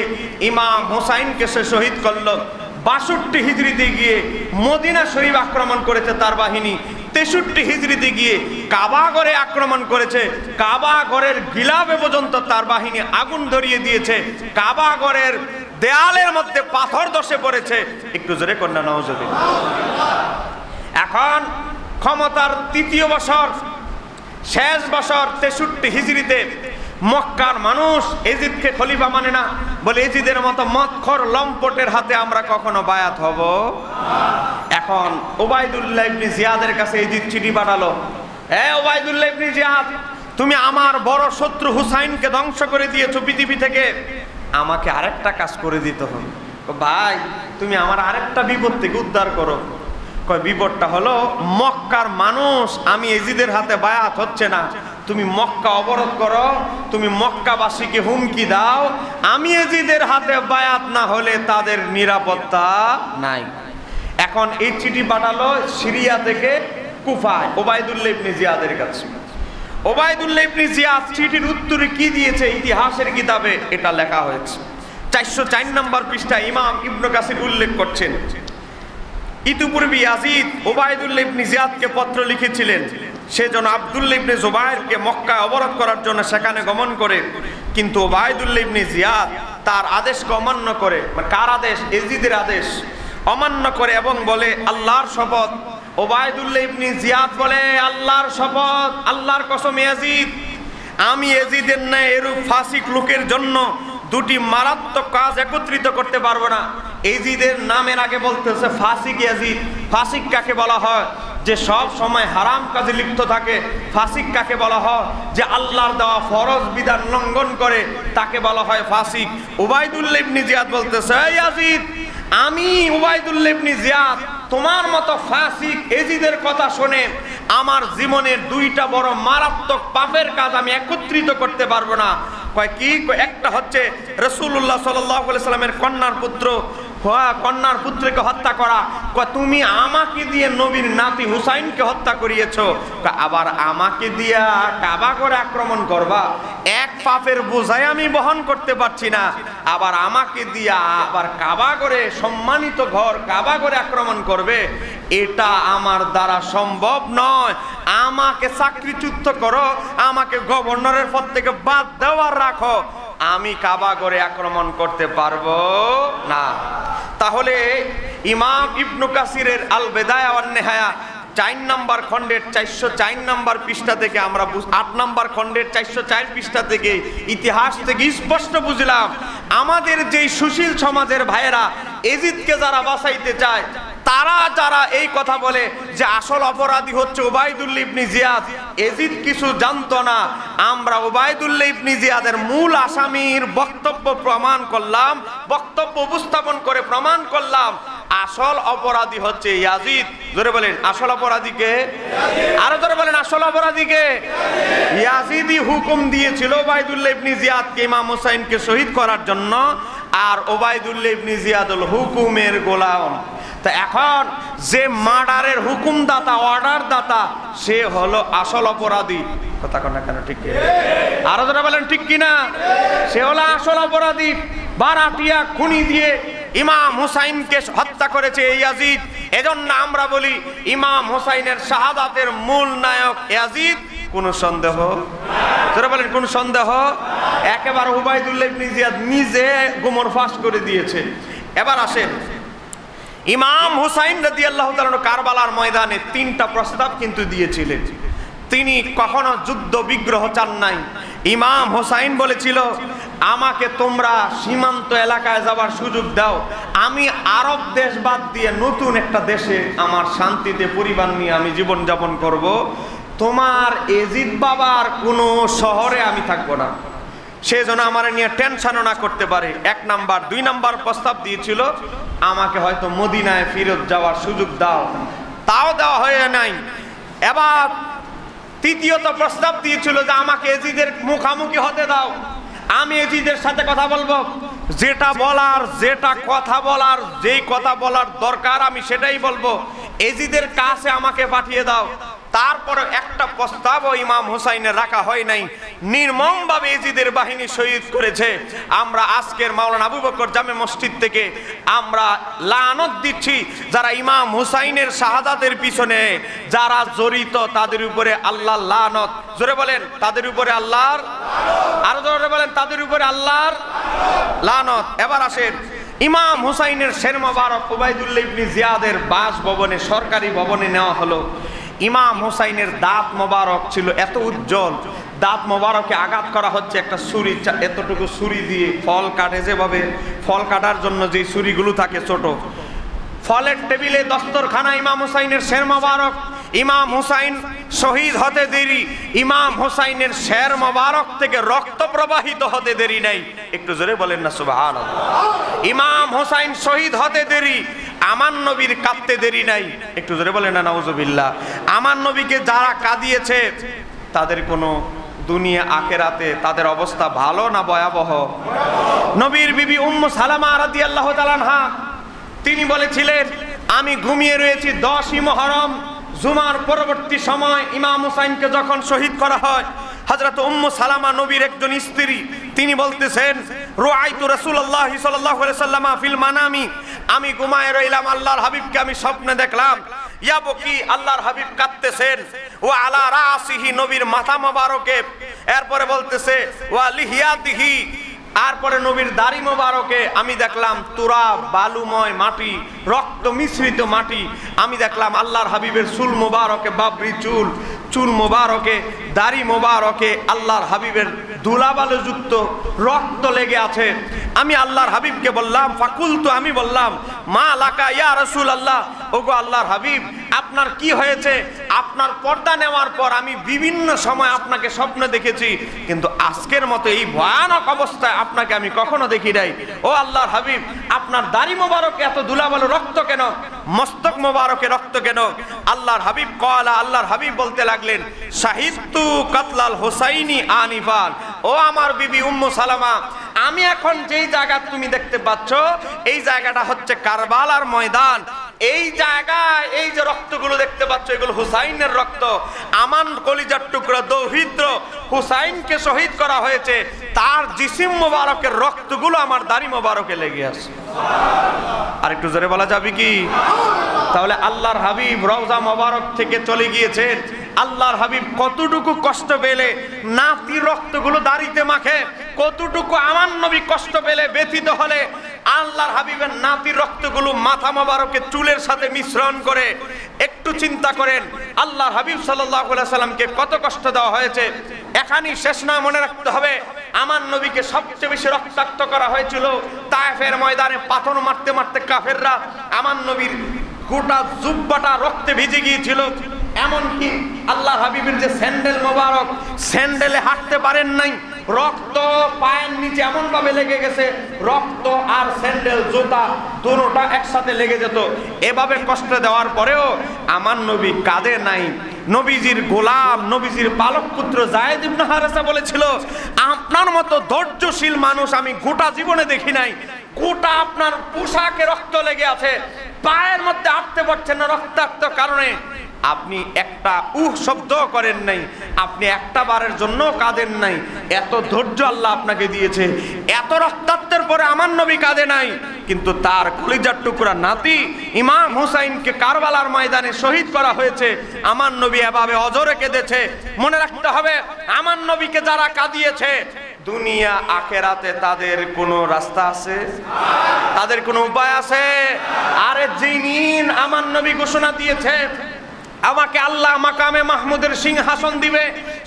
S1: ইমাম হুসাইনকে সে শহীদ করলো। 62 হিজরিতে গিয়ে মদিনা শরীফ আক্রমণ করেছে তার বাহিনী। 63 হিজরিতে গিয়ে কাবা ঘরে আক্রমণ করেছে। কাবা ঘরের গিলাফে পর্যন্ত তার বাহিনী আগুন ধরিয়ে দিয়েছে। কাবা ঘরের দেয়ালের মধ্যে পাথর ধসে পড়েছে। একটু জোরে কন্যা নাউজুবিল্লাহ। এখন ক্ষমতার 3য় বছর, শেষ বছর 63 হিজরিতে মক্কার মানুষ এজিদকে খলিফা মানে না, বলে এজিদের মতো মদখোর লম্পটের হাতে আমরা কখনো বায়াত হব। এখন উবাইদুল্লাহ ইবনে জিয়াদের কাছে এজিদ চিঠি পাঠালো, উবাইদুল্লাহ ইবনে জিয়াদ, তুমি আমার বড় শত্রু হুসাইনকে ধ্বংস করে দিয়েছো পৃথিবী থেকে, আমাকে আরেকটা কাজ করে দিতে হবে। ভাই, তুমি আমার আরেকটা বিপদ থেকে উদ্ধার করো। কয়, বিপদটা হলো মক্কার মানুষ আমি এজিদের হাতে বায়াত হচ্ছে না, তুমি মক্কা অবরোধ করো, তুমি মক্কাবাসীকে হুমকি দাও, আমি এজিদের হাতে বায়াত না হলে তাদের নিরাপত্তা নাই। এখন এই চিঠি পাঠালো সিরিয়া থেকে কুফায় উবাইদুল্লাহ ইবনে জিয়াদের কাছে। উবাইদুল্লাহ ইবনে জিয়াদ চিঠির উত্তরে কি দিয়েছে ইতিহাসের কিতাবে এটা লেখা হয়েছে। 404 নম্বর পৃষ্ঠায় ইমাম ইবনে কাসির উল্লেখ করছেন, ইতিপূর্বে ইয়াজিদ উবাইদুল্লাহ ইবনে জিয়াদকে পত্র লিখেছিলেন সে যেন আব্দুল্লাহ ইবনে জুবায়েরকে মক্কায় অবরোধ করার জন্য সেখানে গমন করে, কিন্তু উবাইদুল্লাহ ইবনে জিয়াদ তার আদেশকে অমান্য করে, মানে কার আদেশ? এজিদের আদেশ অমান্য করে এবং বলে আল্লাহর শপথ। উবাইদুল্লাহ ইবনে জিয়াদ বলে, আল্লাহর শপথ, আল্লাহর কসম ইয়াজিদ, আমি এজিদের ন্যায় এরূপ ফাসিক লোকের জন্য দুটি মারাত্মক কাজ একত্রিত করতে পারবো না। এজিদের নামের আগে বলতেছে ফাসিক ইয়াজিদ। ফাসিক কাকে বলা হয়? যে সব সময় হারাম কাজে লিপ্ত থাকে। ফাসিক কাকে বলা হয়? যে আল্লাহর দেওয়া ফরজ বিধান লঙ্ঘন করে, তাকে বলা হয় ফাসিক। উবাইদুল্লাহ ইবনে জিয়াদ বলতেছে, ইয়াজিদ, আমি উবাইদুল্লাহ ইবনে জিয়াদ তোমার মতো ফাসিক এজিদের কথা শুনে আমার জীবনের 2টা বড় মারাত্মক পাপের কাজ আমি একত্রিত করতে পারবো না। কয় কি? একটা হচ্ছে রাসূলুল্লাহ সাল্লাল্লাহু আলাইহি সাল্লামের কন্যার পুত্র কন্যার পুত্রকে হত্যা করা, তুমি আমাকে দিয়ে নবীর নাতি হুসাইনকে হত্যা করিয়েছো, আবার আমাকে দিয়া কাবা করে আক্রমণ করবা, এক পাপের বোঝাই আমি বহন করতে পারছি না, আবার আমাকে দিয়া আবার কাবা করে সম্মানিত ঘর কাবা করে আক্রমণ করবে, এটা আমার দ্বারা সম্ভব নয়, আমাকে চাকরিচ্যুত করো, আমাকে গভর্নরের পদ থেকে বাদ দেওয়ার রাখো, আমি কাবা করে আক্রমণ করতে পারবো না। তাহলে ইমাম ইবনু কাসিরের আল বেদায়া ওয়ান নেহায়া 4 নম্বর খণ্ডের 404 নম্বর পৃষ্ঠা থেকে আমরা 8 নম্বর খণ্ডের 404 পৃষ্ঠা থেকে ইতিহাস থেকে স্পষ্ট বুঝলাম, আমাদের যেই সুশীল সমাজের ভাইয়েরা এজিদকে যারা বাঁচাইতে চায়, তারা যারা এই কথা বলে যে আসল অপরাধী হচ্ছে উবাইদুল্লাহ ইবনে জিয়াদ, এজিদ কিছু জানতো না, আমরা উবাইদুল্লাহ ইবনে জিয়াদের মূল আসামির বক্তব্য প্রমাণ করলাম, বক্তব্য উপস্থাপন করে প্রমাণ করলাম আসল অপরাধী হচ্ছে ইয়াজিদ। জোরে বলেন আসল অপরাধীকে, আরো জোরে বলেন আসল অপরাধীকে। ইয়াজিদই হুকুম দিয়েছিল উবাইদুল্লাহ ইবনে জিয়াদকে ইমাম হুসাইনকে শহীদ করার জন্য, আর উবাইদুল্লাহ ইবনে জিয়াদ হল হুকুমের গোলাম। তা এখন যে মার্ডারের হুকুমদাতা, অর্ডার দাতা, সে হলো আসল অপরাধী। কথা কন না কেন, ঠিক কি? আরো যারা বলেন ঠিক কিনা? সে হলো আসল অপরাধী। বারাটিয়া খুনি দিয়ে ইমাম হুসাইনকে হত্যা করেছে এই ইয়াজিদ। এজন্য আমরা বলি ইমাম হুসাইনের শাহাদাতের মূল নায়ক ইয়াজিদ। কোন সন্দেহ? যারা বলেন কোন সন্দেহ? একেবারে উবাইদুল্লাহ ইবনে জিয়াদ নিজে গোমর ফাঁস করে দিয়েছে। এবার আসেন, ইমাম হুসাইন রাদিয়াল্লাহু তাআলা কারবালার ময়দানে 3টা প্রস্তাব কিন্তু দিয়েছিলেন। তিনি কখনো যুদ্ধ বিগ্রহ চান নাই। ইমাম হুসাইন বলেছিল, আমাকে তোমরা সীমান্ত এলাকায় যাবার সুযোগ দাও, আমি আরব দেশ বাদ দিয়ে নতুন একটা দেশে আমার শান্তিতে পরিবার নিয়ে আমি জীবন যাপন করব, তোমার এজিদ বাবার কোনো শহরে আমি থাকবো না, সেজন্য আমার নিয়ে টেনশনও না করতে পারে। 1 নাম্বার। 2 নাম্বার প্রস্তাব দিয়েছিল, আমাকে হয়তো মদিনায় ফেরত যাওয়ার সুযোগ দাও, তাও দেওয়া হয়ে নাই। এবার তৃতীয়ত প্রস্তাব দিয়েছিল যে আমাকে এজিদের মুখামুখি হতে দাও, আমি এজিদের সাথে কথা বলবো, যেটা বলার, যেটা কথা বলার, যেই কথা বলার দরকার আমি সেটাই বলবো, এজিদের কাছে আমাকে পাঠিয়ে দাও। তারপরে একটা প্রস্তাবও ইমাম হুসাইনের রাখা হয় নাই, নির্মমভাবে এজিদের বাহিনী শহীদ করেছে। আমরা আজকের মাওলানা আবু বকর জামে মসজিদ থেকে আমরা লানত দিচ্ছি, যারা ইমাম হুসাইনের শাহাদাতের পিছনে যারা জড়িত তাদের উপরে আল্লাহর লানত। জোরে বলেন তাদের উপরে আল্লাহর, আরো জোরে বলেন তাদের উপরে আল্লাহর লানত। এবার আসেন, ইমাম হুসাইনের শের মোবারক উবাইদুল্লাহ ইবনে জিয়াদের বাসভবনে, সরকারি ভবনে নেওয়া হলো। ইমাম হুসাইনের দাঁত মোবারক ছিল এত উজ্জ্বল, দাঁত মোবারকে আঘাত করা হচ্ছে একটা ছুরি, এতটুকু ছুরি দিয়ে ফল কাটে, যেভাবে ফল কাটার জন্য যে ছুরিগুলো থাকে ছোট, ফলের টেবিলে দস্তরখানা ইমাম হুসাইনের শের মোবারক। ইমাম হুসাইন শহীদ হতে দেরি, ইমাম হুসাইনের শের মোবারক থেকে রক্ত প্রবাহিত হতে দেরি নাই। একটু জোরে বলেন না সুবহানাল্লাহ। ইমাম হুসাইন শহীদ হতে দেরি, আমার নবীর কাঁদতে দেরি নাই। একটু জোরে বলেন না নাউজুবিল্লাহ। আমার নবীকে যারা কাঁদিয়েছে তাদের কোনো দুনিয়া আখেরাতে তাদের অবস্থা ভালো না ভয়াবহ? নবীর বিবি উম্মু সালামা রাদিয়াল্লাহু তাআলা আনহা, তিনি বলেছিলেন, আমি ঘুমিয়ে রয়েছি 10ই মুহররম, জুমার পরবর্তী সময় ইমাম হুসাইনকে যখন শহীদ করা হয়, হযরত উম্মু সালামা নবীর একজন স্ত্রী, তিনি বলতেছেন, রুআইতু রাসূলুল্লাহ সাল্লাল্লাহু আলাইহি ওয়াসাল্লাম ফিল মানামি, আমি ঘুমায় রইলাম, আল্লাহর হাবিবকে আমি স্বপ্নে দেখলাম, ইয়াবকি, আল্লাহর হাবিব কাঁদতেছেন, ওয়া আলা রাসিহি, নবীর মাথা মোবারকে, এরপরে বলতেছে ওয়া লিহিয়াতিহি, তারপরে নবীর দাড়ি মোবারকে আমি দেখলাম তুরাব, বালুময় মাটি, রক্ত মিশ্রিত মাটি। আমি দেখলাম আল্লাহর হাবিবের চুল মোবারকে, বাবরি চুল, চুল মোবারকে, দাড়ি মোবারকে আল্লাহর হাবিবের ধুলাবালু যুক্ত রক্ত লেগে আছে। আমি আল্লাহর হাবিবকে বললাম, ফাকুলতু, আমি বললাম, মা লাকা ইয়া রাসূলুল্লাহ, ওগো আল্লাহর হাবিব, আপনার কি হয়েছে? আপনার পর্দা নেওয়ার পর আমি বিভিন্ন সময় আপনাকে স্বপ্নে দেখেছি, কিন্তু আজকের মতো এই ভয়ানক অবস্থায় আপনাকে আমি কখনো দেখি নাই। ও আল্লাহর হাবিব, আপনার দাড়ি মোবারকে এত ধুলাবালু রক্ত কেন? মস্তক মোবারকে রক্ত কেন? আল্লাহর হাবিব কলা, আল্লাহর হাবিব বলতে লাগলেন, শাহিদতু কাতলাল হুসাইনি আনিফান, ও আমার বিবি উম্মু সালামা, আমি এখন যেই জায়গা তুমি দেখতে পাচ্ছ, এই জায়গাটা হচ্ছে কারবালার ময়দান। এই জায়গায় এই যে রক্তগুলো দেখতে পাচ্ছ, এগুলো হুসাইনের রক্ত। আমার কলিজার টুকরা দৌহিত্র হুসাইনকে শহীদ করা হয়েছে, তার জিসিম মোবারকের রক্তগুলো আমার দাড়ি মোবারকে লেগে আছে। আর একটু জোরে বলা যাবে কি? তাহলে আল্লাহর হাবিব রওজা মোবারক থেকে চলে গিয়েছেন। আল্লাহর হাবিব কতটুকু কষ্ট পেলে নাতি রক্তগুলো দাড়িতে মাখে, কতটুকু আমার নবী কষ্ট পেলে ব্যথিত হলে আল্লাহর হাবিবের নাতির রক্তগুলো মাথা মোবারকে চুলের সাথে মিশ্রণ করে। একটু চিন্তা করেন আল্লাহর হাবিব সাল্লাল্লাহু আলাইহি সাল্লামকে কত কষ্ট দেওয়া হয়েছে। এখানেই শেষ নয়, মনে রাখতে হবে আমার নবীকে সবচেয়ে বেশি রক্তাক্ত করা হয়েছিল তায়েফের ময়দানে। পাথর মারতে মারতে কাফেররা আমার নবীর গোটা জুব্বাটা রক্তে ভিজে গিয়েছিল। এমনকি আল্লাহ হাবিবের যে স্যান্ডেল মোবারক, স্যান্ডেলে হাঁটতে পারেন নাই, রক্ত পায়ের নিচে এমন ভাবে লেগে গেছে, রক্ত আর স্যান্ডেল জুতা দুটোটা একসাথে লেগে যেত। এভাবে কষ্ট দেওয়ার পরেও আমার নবী কাঁদে নাই। নবীজির গোলাম, নবীজির পালক পুত্র যায়েদ ইবনে হারেসা বলেছিল, আপনার মতো ধৈর্যশীল মানুষ আমি গোটা জীবনে দেখি নাই। গোটা আপনার পোশাকে রক্ত লেগে আছে, পায়ের মধ্যে হাঁটতে পারছেন না রক্তাক্ত কারণে, আপনি একটা শব্দ করেন নাই, আপনি একটা বারের জন্য কাঁদেন নাই। এত ধৈর্য আল্লাহ আপনাকে দিয়েছে। এত রক্তাক্তের পরে আমার নবী কাঁদে নাই, কিন্তু তার কলিজার টুকরা নাতি ইমাম হুসাইনকে কারবালার ময়দানে শহীদ করা হয়েছে, আমার নবী এভাবে অজরে কেঁদেছে। মনে রাখতে হবে আমার নবীকে যারা কাঁদিয়েছে, দুনিয়া আখেরাতে তাদের কোনো রাস্তা আছে? তাদের কোনো উপায় আছে? আরে জিনিন আমার নবী ঘোষণা দিয়েছে আমাকে আল্লাহ মাকামে মাহমুদের সিংহাসন দিবে।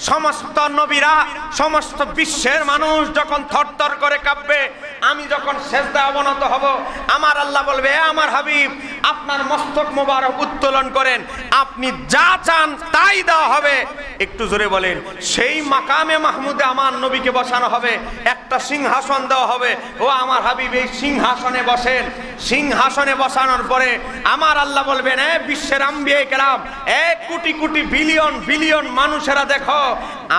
S1: সমস্ত নবীরা, সমস্ত বিশ্বের মানুষ যখন থরথর করে কাঁপবে, আমি যখন সেজদায় অবনত হব, আমার আল্লাহ বলবে, আমার হাবিব আপনার মস্তক মোবারক উত্তোলন করেন, আপনি যা চান তাই দেওয়া হবে। একটু জোরে বলেন, সেই মাকামে মাহমুদে আমার নবীকে বসানো হবে, একটা সিংহাসন দেওয়া হবে। ও আমার হাবিব এই সিংহাসনে বসেন। সিংহাসনে বসানোর পরে আমার আল্লাহ বলবেন, এ বিশ্বের আম্বিয়া কেরাম, এক কোটি কোটি বিলিয়ন বিলিয়ন মানুষেরা দেখো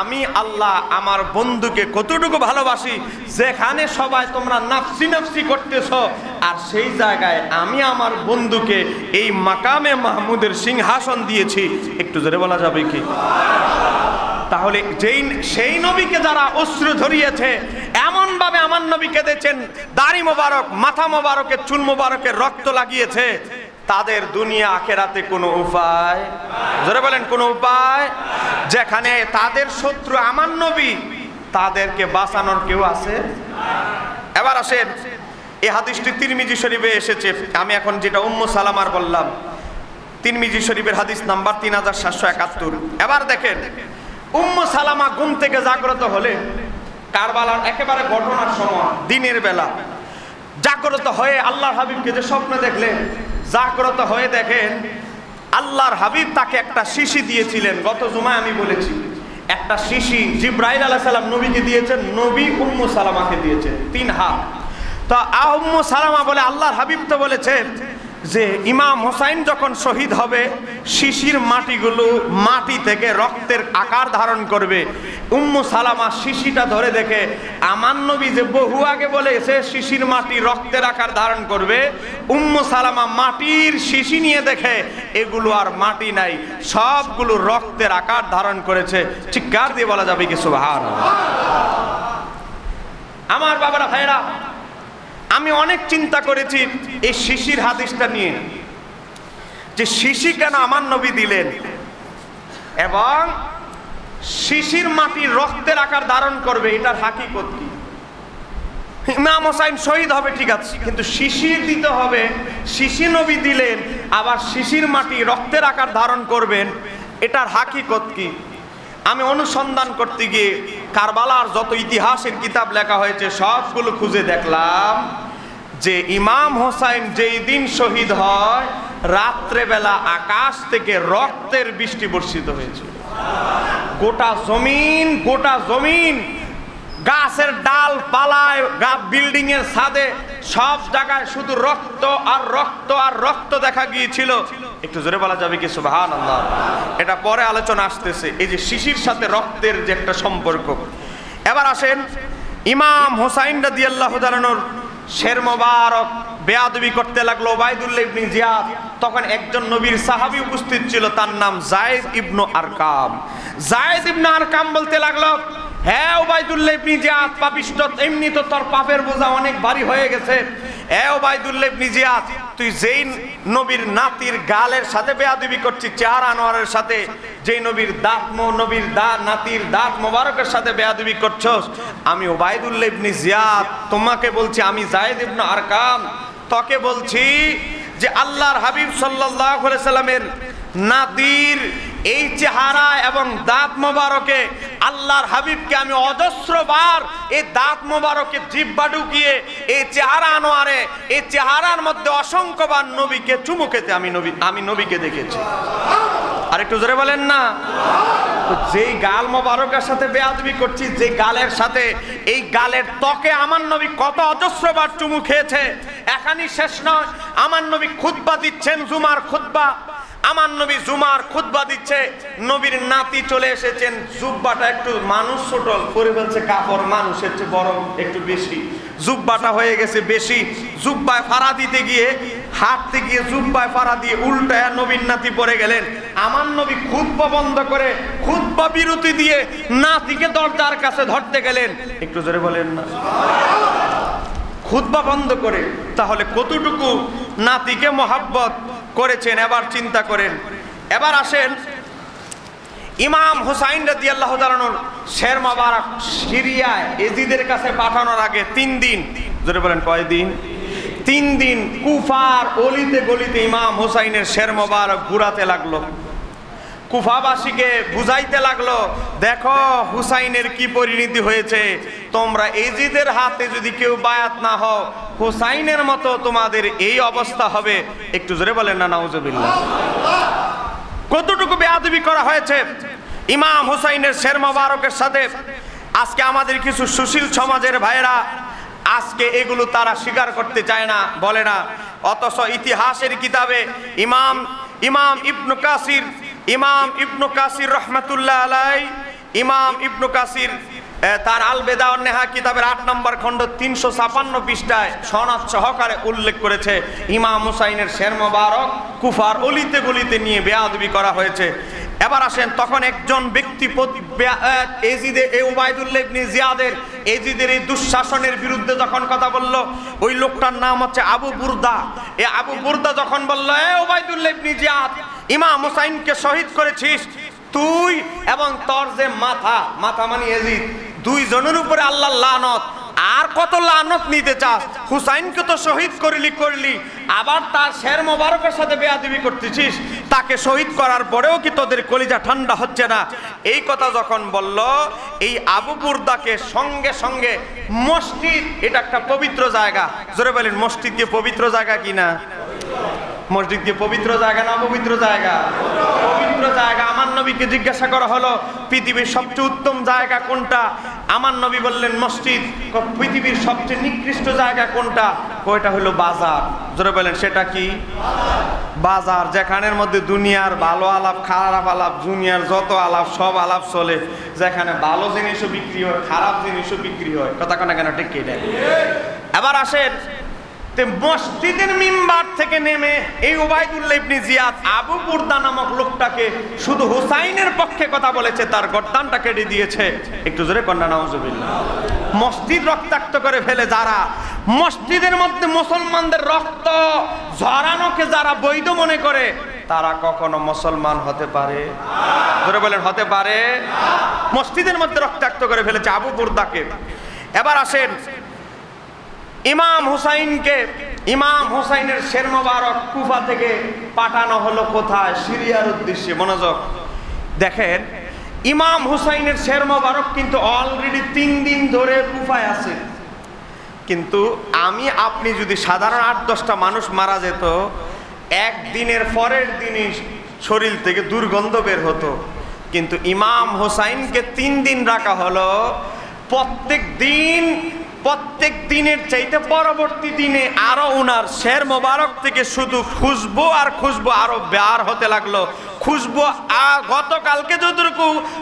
S1: আমি আল্লাহ আমার বন্ধুকে কতটুকু ভালোবাসি। যেখানে সবাই তোমরা নাফসি নাফসি করতেছো, আর সেই জায়গায় আমি আমার বন্ধুকে এই মাকামে মাহমুদের সিংহাসন দিয়েছি। একটু জোরে বলা যাবে কি? তাহলে সেই নবীকে যারা অশ্রু ধরিয়েছে, এমন ভাবে আমার নবী কেঁদেছেন, দাড়ি মোবারক, মাথা মোবারকে চুল মোবারকে রক্ত লাগিয়েছে, তাদের দুনিয়া আখেরাতে কোনো উপায়? জোরে বলেন, কোনো উপায়? যেখানে তাদের শত্রু আমার নবী, তাদেরকে বাঁচানোর কেউ আছে? এবার আসেন, এই হাদিসটি তিরমিজি শরীফে এসেছে। আমি এখন যেটা উম্মু সালামার বললাম, তিরমিজি শরীফের হাদিস নাম্বার 3771। এবার দেখেন, উম্মু সালামা ঘুম থেকে জাগ্রত হলে কারবালার একেবারে ঘটনার সময় দিনের বেলা জাগ্রত হয়ে আল্লাহর হাবিবকে যে স্বপ্ন দেখলেন, জাগ্রত হয়ে দেখেন আল্লাহর হাবিব তাকে একটা শিশি দিয়েছিলেন। গত জুমায় আমি বলেছি, একটা শিশি জিব্রাইল আলাইহিস সালাম নবীকে দিয়েছেন, নবী উম্মু সালামাকে দিয়েছেন 3 হাত। তো উম্মু সালামা বলে, আল্লাহর হাবিব তো বলেছেন যে ইমাম হুসাইন যখন শহীদ হবে, শিশির মাটিগুলো মাটি থেকে রক্তের আকার ধারণ করবে। উম্মু সালামা শিশিটা ধরে দেখে আমার নবী যে বহু আগে বলেছে শিশির মাটি রক্তের আকার ধারণ করবে, উম্মু সালামা মাটির শিশি নিয়ে দেখে এগুলো আর মাটি নাই, সবগুলো রক্তের আকার ধারণ করেছে। চিৎকার দিয়ে বলা যাবে কি সুবহানাল্লাহ? আমার বাবারা, ভাইরা, আমি অনেক চিন্তা করেছি এই শিশির হাদিসটা নিয়ে, যে শিশি কেন আমার নবী দিলেন, এবং শিশির মাটি রক্তের আকার ধারণ করবে, এটার হাকিকত কি? ইমাম হোসাইন শহীদ হবে ঠিক আছে, কিন্তু শিশির দিতে হবে, শিশি নবী দিলেন, আবার শিশির মাটি রক্তের আকার ধারণ করবেন, এটার হাকিকত কি? আমি অনুসন্ধান করতে গিয়ে কারবালার যত ইতিহাসের কিতাব লেখা হয়েছে সবগুলো খুঁজে দেখলাম যে ইমাম হোসাইন যেই দিন শহীদ হয়, রাত্রেবেলা আকাশ থেকে রক্তের বৃষ্টি বর্ষিত হয়েছিল। গোটা জমিন, গাছের ডাল পালায়, বিল্ডিং এর ছাদে, সব জায়গায় শুধু রক্ত আর রক্ত আর রক্ত দেখা গিয়েছিল। একটু জোরে বলা যাবে কি সুবহানাল্লাহ? এটা পরে আলোচনা আসতেছে, এই যে শিশির সাথে রক্তের যে একটা সম্পর্ক। এবার আসেন, ইমাম হুসাইন রাদিয়াল্লাহু তাআলা আনহুর শের মোবারক বেয়াদবি করতে লাগলো উবাইদুল্লাহ ইবনে জিয়াদ। তখন একজন নবীর সাহাবী উপস্থিত ছিল, তার নাম যায়েদ ইবনে আরকাম। যায়েদ ইবনে আরকাম বলতে লাগলো, হ্যাঁ উবাইদুল্লাহ ইবনে জিয়াদ পাপিষ্ঠ, এমনি তো তোর পাপের বোঝা অনেক ভারী হয়ে গেছে। হ্যাঁ উবাইদুল্লাহ ইবনে জিয়াদ, তুই যেই নবীর নাতির গালের সাথে বেয়াদবি করছিস, চেহারা আনোয়ারের সাথে, যেই নবীর নাতির দাঁত মোবারকের সাথে বেয়াদবি করছস, আমি উবাইদুল্লাহ ইবনে জিয়াদ তোমাকে বলছি, আমি যায়েদ ইবনে আরকাম তোকে বলছি যে আল্লাহর হাবিব সাল্লাল্লাহু আলাইহি সাল্লামের নাতির এই চেহারা এবং দাঁত মোবারকে আল্লাহর হাবিবকে আমি অজস্রবার এই দাঁত মোবারকে জিহ্বা ঢুকিয়ে এই চেহারা আনোয়ারে, এই চেহারার মধ্যে অসংখ্যবার নবীকে চুমু খেতে আমি নবীকে দেখেছি। আর একটু জোরে বলেন না। যেই গাল মোবারকের সাথে বেয়াদবি করছি, যে গালের সাথে, এই গালের ত্বকে আমার নবী কত অজস্রবার চুমু খেয়েছে। এখানেই শেষ নয়, আমার নবী খুতবা দিচ্ছেন, জুমার খুতবা। আমার নবী জুমার খুতবা দিচ্ছে, নবীর নাতি চলে এসেছেন, জুব্বাটা একটু মানুষ ছোট করে বলছে, কাপড় মানুষের চেয়ে বড় একটু বেশি, জুব্বাটা হয়ে গেছে বেশি। জুব্বায় ফাড়া দিতে গিয়ে, হাঁটতে গিয়ে জুব্বায় ফাড়া দিয়ে উল্টায় নবীর নাতি পড়ে গেলেন। আমার নবী খুতবা বন্ধ করে, খুতবা বিরতি দিয়ে নাতিকে দরজার কাছে ধরতে গেলেন। একটু জোরে বলেন না। খুতবা বন্ধ করে, তাহলে কতটুকু নাতিকে মহাব্বত করেছেন এবার চিন্তা করেন। এবার আসেন ইমাম হুসাইন রাদিয়াল্লাহু তাআলা আনহু শের মোবারক সিরিয়ায় এজিদের কাছে পাঠানোর আগে 3 দিন, জোরে বলেন কয় দিন? 3 দিন কুফার অলিতে গলিতে ইমাম হুসাইনের শের মোবারক ঘুরাতে লাগলো। কুফাবাসীকে বুঝাইতে লাগলো, দেখো হুসাইনের কি পরিণতি হয়েছে, তোমরা এজিদের হাতে যদি কেউ বায়াত না হও, হুসাইনের মতো তোমাদের এই অবস্থা হবে। একটু জোরে বলেন না নাউজুবিল্লাহ। কতটুকু বেয়াদবি করা হয়েছে ইমাম হুসাইনের শের মোবারকের সাথে। আজকে আমাদের কিছু সুশীল সমাজের ভাইরা আজকে এগুলো তারা স্বীকার করতে চায় না, বলে না। অথচ ইতিহাসের কিতাবে ইমাম ইবনু কাসির রহমাতুল্লাহ আলাই, ইমাম ইবনু কাসির তার আল বেদা ওয়ান নেহা কিতাবের 8 নম্বর খণ্ড 356 পৃষ্ঠায় সনদ সহকারে উল্লেখ করেছে, ইমাম হুসাইনের শের মোবারক কুফার অলিতে গলিতে নিয়ে বেয়াদবি করা হয়েছে। এবার আসেন, তখন একজন ব্যক্তি উবাইদুল্লাহ ইবনে জিয়াদের এজিদের এই দুঃশাসনের বিরুদ্ধে যখন কথা বলল, ওই লোকটার নাম হচ্ছে আবু বুরদা। এই আবু বুরদা যখন বলল, এ উবাইদুল্লাহ ইবনে জিয়াদ, ইমাম হুসাইনকে শহীদ করেছিস তুই এবং তোর যে মাথা মানে এজিদ, 2 জনের উপরে আল্লাহর লানত, আর কত লানত নিতে চাস? হুসাইনকে তো শহীদ করলি, আবার তার শের মোবারকের সাথে বেয়াদবি করতেছিস। তাকে শহীদ করার পরেও কি তোদের কলিজা ঠান্ডা হচ্ছে না? এই কথা যখন বলল, এই আবু বুরদাকে সঙ্গে সঙ্গে মসজিদ, এটা একটা পবিত্র জায়গা, জোরে বলেন মসজিদ কি পবিত্র জায়গা কিনা? মসজিদ কি পবিত্র জায়গা না অপবিত্র জায়গা? পবিত্র জায়গা। আমার নবীকে জিজ্ঞাসা করা হলো, পৃথিবীর সবচেয়ে উত্তম জায়গা কোনটা? আমার নবী বললেন মসজিদ। পৃথিবীর সবচেয়ে নিকৃষ্ট জায়গা কোনটা? ওইটা হলো বাজার। জোরে বলেন সেটা কি? বাজার, যেখানের মধ্যে দুনিয়ার ভালো আলাপ, খারাপ আলাপ, দুনিয়ার যত আলাপ সব আলাপ চলে, যেখানে ভালো জিনিসও বিক্রি হয়, খারাপ জিনিসও বিক্রি হয়। কথা কেন কেন ঠিক এটা। এবার আসেন, মসজিদের মিম্বার থেকে নেমে এই উবাইদুল্লাহ ইবনে জিয়াদ আবু বুরদা নামক লোকটাকে শুধু হুসাইনের পক্ষে কথা বলেছে, তার গর্দানটা কেটে দিয়েছে। একটু জোরে কন্যা নাউজুবিল্লাহ। মসজিদ রক্তাক্ত করে ফেলে যারা, মসজিদের মধ্যে মুসলমানদের রক্ত ঝরানোকে যারা বৈধ মনে করে, তারা কখনো মুসলমান হতে পারে? জোরে বলেন হতে পারে? মসজিদের মধ্যে রক্তাক্ত করে ফেলেছে আবু বুরদাকে। এবার আসেন, ইমাম হুসাইনের শের মোবারক কুফা থেকে পাঠানো হলো কোথায়? সিরিয়ার উদ্দেশ্যে। মনোযোগ দেখেন, ইমাম হুসাইনের শের মোবারক কিন্তু অলরেডি 3 দিন ধরে কুফায় আছে। কিন্তু আপনি যদি সাধারণ 8-10টা মানুষ মারা যেত, একদিনের পরের দিনই শরীর থেকে দুর্গন্ধ বের হতো। কিন্তু ইমাম হুসাইনকে 3 দিন রাখা হলো। প্রত্যেক দিন প্রত্যেক দিনের চাইতে পরবর্তী দিনে আরো উনার শের মোবারক থেকে শুধু খুশবু আর খুশবু আরো বের হতে লাগলো। খুশবু আর গতকালকে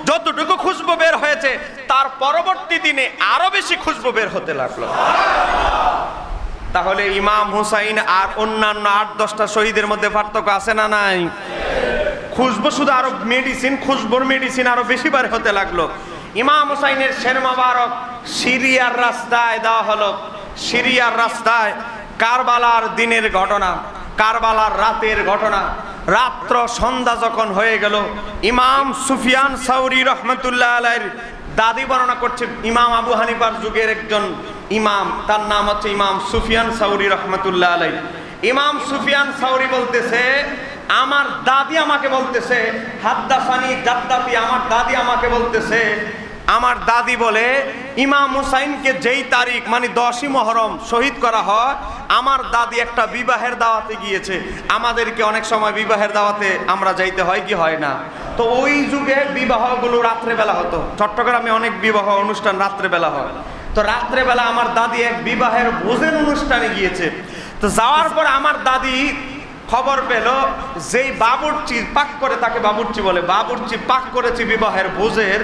S1: যতটুকু খুশবু বের হয়েছে তার পরবর্তী দিনে আরো বেশি খুশবু বের হতে লাগলো। তাহলে ইমাম হুসাইন আর অন্যান্য 8-10টা শহীদের মধ্যে পার্থক্য আছে না নাই? খুশবু শুধু আরো খুশবুর মেডিসিন আরো বেশি বার হতে লাগলো। ইমাম হুসাইনের শের মোবারক সিরিয়ার রাস্তায় দেওয়া হলো। সিরিয়ার রাস্তায় কারবালার দিনের ঘটনা, কারবালার রাতের ঘটনা। রাত্র সন্ধ্যা যখন হয়ে গেল, ইমাম সুফিয়ান সাউরি রহমতুল্লাহ আলাইহির দাদি বর্ণনা করছে, ইমাম আবু হানিফার যুগের একজন ইমাম, তার নাম হচ্ছে ইমাম সুফিয়ান সাউরি রহমতুল্লাহ আলাইহি। ইমাম সুফিয়ান সাউরি বলতেছে, আমার দাদি আমাকে বলতেছে, হাদ্দাসানি জাদ্দাতি, আমার দাদি আমাকে বলতেছে, আমার দাদি বলে ইমাম হুসাইনকে যেই তারিখ মানে 10ই মুহররম শহীদ করা হয়, আমার দাদি একটা বিবাহের দাওয়াতে গিয়েছে। আমাদেরকে অনেক সময় বিবাহের দাওয়াতে আমরা যাইতে হয় কি হয় না? তো ওই যুগে বিবাহগুলো রাত্রেবেলা হতো। চট্টগ্রামে অনেক বিবাহ অনুষ্ঠান রাত্রেবেলা হয়। তো রাত্রেবেলা আমার দাদি এক বিবাহের ভোজের অনুষ্ঠানে গিয়েছে। তো যাওয়ার পর আমার দাদি খবর পেল যেই বাবুর্চি পাক করে, তাকে বাবুর্চি বলে, বাবুর্চি পাক করেছে বিবাহের ভোজের,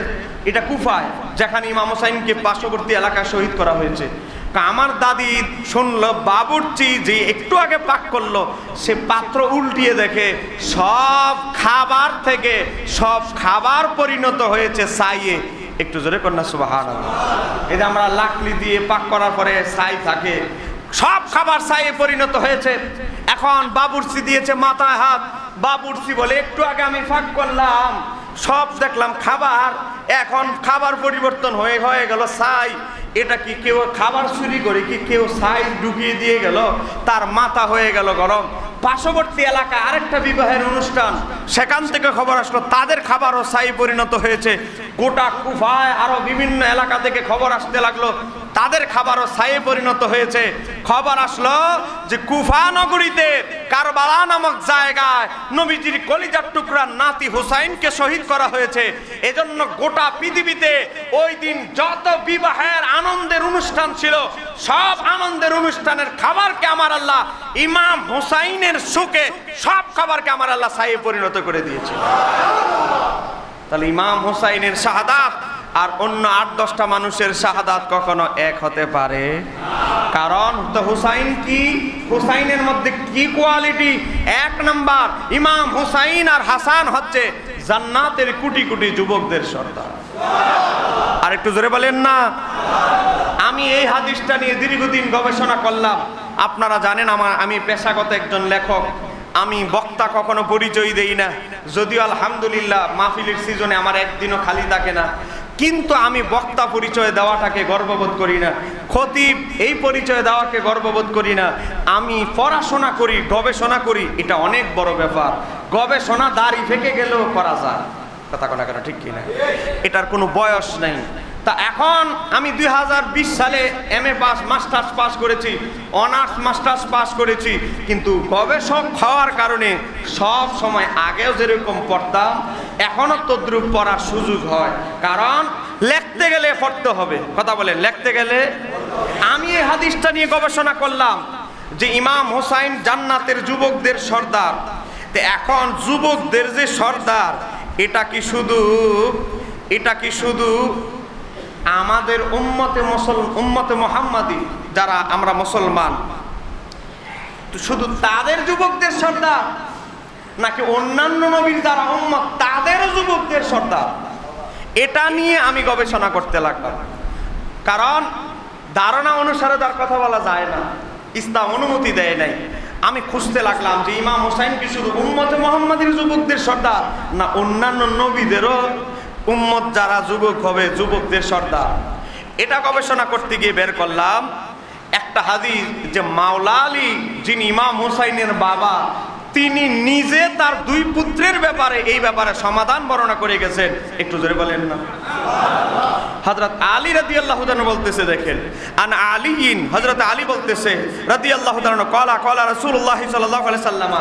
S1: এটা কুফায়, যেখানে ইমাম হুসাইনকে পার্শ্ববর্তী এলাকায় শহীদ করা হয়েছে। আমার দাদি শুনলো বাবুর্চি যে একটু আগে পাক করলো, সে পাত্র উল্টিয়ে দেখে সব খাবার থেকে সব খাবার পরিণত হয়েছে ছাইয়ে। একটু জোরে কন্যা সুবহানাল্লাহ। এই যে আমরা লাকড়ি দিয়ে পাক করার পরে ছাই থাকে, সব খাবার ছাইয়ে পরিণত হয়েছে। এখন বাবুর্চি দিয়েছে মাথায় হাত, বাবুর্চি বলে একটু আগে আমি ফাঁক করলাম, সব দেখলাম খাবার, এখন খাবার পরিবর্তন হয়ে গেল ছাই। এটা কি কেউ খাবার চুরি করে কি কেউ ছাই ঢুকিয়ে দিয়ে গেল, তার মাথা হয়ে গেল গরম। পার্শ্ববর্তী এলাকায় আরেকটা বিবাহের অনুষ্ঠান, সেখান থেকে খবর আসলো তাদের খাবারও ছাই পরিণত হয়েছে। গোটা কুফায় আরো বিভিন্ন এলাকা থেকে খবর আসতে লাগলো তাদের খাবারও ছাইয়ে পরিণত হয়েছে। খবর আসলো যে কুফা নগরীতে কারবালা নামক জায়গায় নবীজির কলিজার টুকরা নাতি হুসাইনকে শহীদ করা হয়েছে। এজন্য গোটা পৃথিবীতে ওই দিন যত বিবাহের আনন্দের অনুষ্ঠান ছিল, সব আনন্দের অনুষ্ঠানের খাবারকে আমার আল্লাহ ইমাম হুসাইনের সুখে সব খাবারকে আমার আল্লাহ ছাইয়ে পরিণত করে দিয়েছে। তাহলে ইমাম হুসাইনের শাহাদাত আর অন্য 8-10টা মানুষের শাহাদাত কখনো এক হতে পারে? কারণ তো হুসাইন কি, হুসাইনের মধ্যে কি কোয়ালিটি? 1 নাম্বার, ইমাম হুসাইন আর হাসান হচ্ছে জান্নাতের কোটি কোটি যুবকদের সর্দার। আর একটু জোরে বলেন না। আমি এই হাদিসটা নিয়ে দীর্ঘদিন গবেষণা করলাম। আপনারা জানেন আমি পেশাগত একজন লেখক, আমি বক্তা কখনো পরিচয় দেই না, যদিও আলহামদুলিল্লাহ মাহফিলের সিজনে আমার একদিনও খালি থাকে না, কিন্তু আমি বক্তা পরিচয় দেওয়াটাকে গর্ববোধ করি না, খতিব এই পরিচয় দেওয়াকে গর্ববোধ করি না। আমি পড়াশোনা করি, গবেষণা করি, এটা অনেক বড় ব্যাপার। গবেষণা দাড়ি ফেকে গেলেও করা যায়, কথা কোনা কেন ঠিক কিনা? এটার কোনো বয়স নেই। তা এখন আমি 2020 সালে MA পাস, মাস্টার্স পাস করেছি, অনার্স মাস্টার্স পাস করেছি, কিন্তু গবেষক হওয়ার কারণে সব সময় আগেও যেরকম পড়তাম এখনো তদ্রুপ পড়ার সুযোগ হয়। কারণ লিখতে গেলে পড়তে হবে, কথা বলেন, লিখতে গেলে। আমি এই হাদিসটা নিয়ে গবেষণা করলাম যে ইমাম হুসাইন জান্নাতের যুবকদের সর্দার। তো এখন যুবকদের যে সর্দার, এটা কি শুধু আমাদের উম্মতে মুহাম্মাদি যারা আমরা মুসলমান, তো শুধু তাদের যুবকদের সর্দার, নাকি অন্যান্য নবীর যারা উম্মত তাদেরও যুবকদের সর্দার? এটা নিয়ে আমি গবেষণা করতে লাগলাম। কারণ ধারণা অনুসারে তার কথা বলা যায় না, ইসলাম অনুমতি দেয় নাই। আমি খুঁজতে লাগলাম যে ইমাম হুসাইন কি শুধু উম্মতে মুহাম্মাদির যুবকদের সর্দার, না অন্যান্য নবীদেরও উম্মত যারা যুবক হবে যুবকদের সর্দার? এটা গবেষণা করতে গিয়ে বের করলাম একটা হাদিস যে মাওলা আলী যিনি ইমাম হুসাইনের বাবা, তিনি নিজে তার 2 পুত্রের ব্যাপারে এই ব্যাপারে সমাধান বর্ণনা করে গেছেন। একটু জোরে বলেন না। হযরত আলী রাদিয়াল্লাহু তাআলা বলতেছে, দেখেন, আন আলীন, হযরত আলী বলতেছে রাদিয়াল্লাহু তাআলা, ক্বালা রাসূলুল্লাহ সাল্লাল্লাহু আলাইহি সাল্লাম,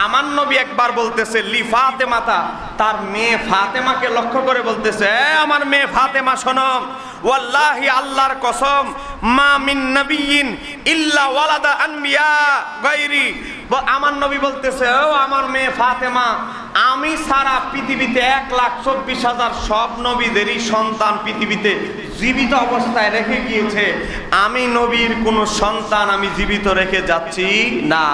S1: আমার নবী একবার বলতেছে লি ফাতেমাতা, তার মেয়ে ফাতেমাকে লক্ষ্য করে বলতেছে, আমার মেয়ে ফাতেমা শোনো, ওয়াল্লাহি আল্লাহর কসম, মা মিন নাবিয়্যিন ইল্লা ওয়ালাদা আনবিয়া গায়রি, আমার নবী বলতেছে, ও আমার মেয়ে ফাতেমা, আমি সারা পৃথিবীতে 1,24,000 সব নবীদেরই সন্তান পৃথিবীতে জীবিত অবস্থায় রেখে গিয়েছে, আমি নবীর কোনো সন্তান আমি জীবিত রেখে যাচ্ছি না।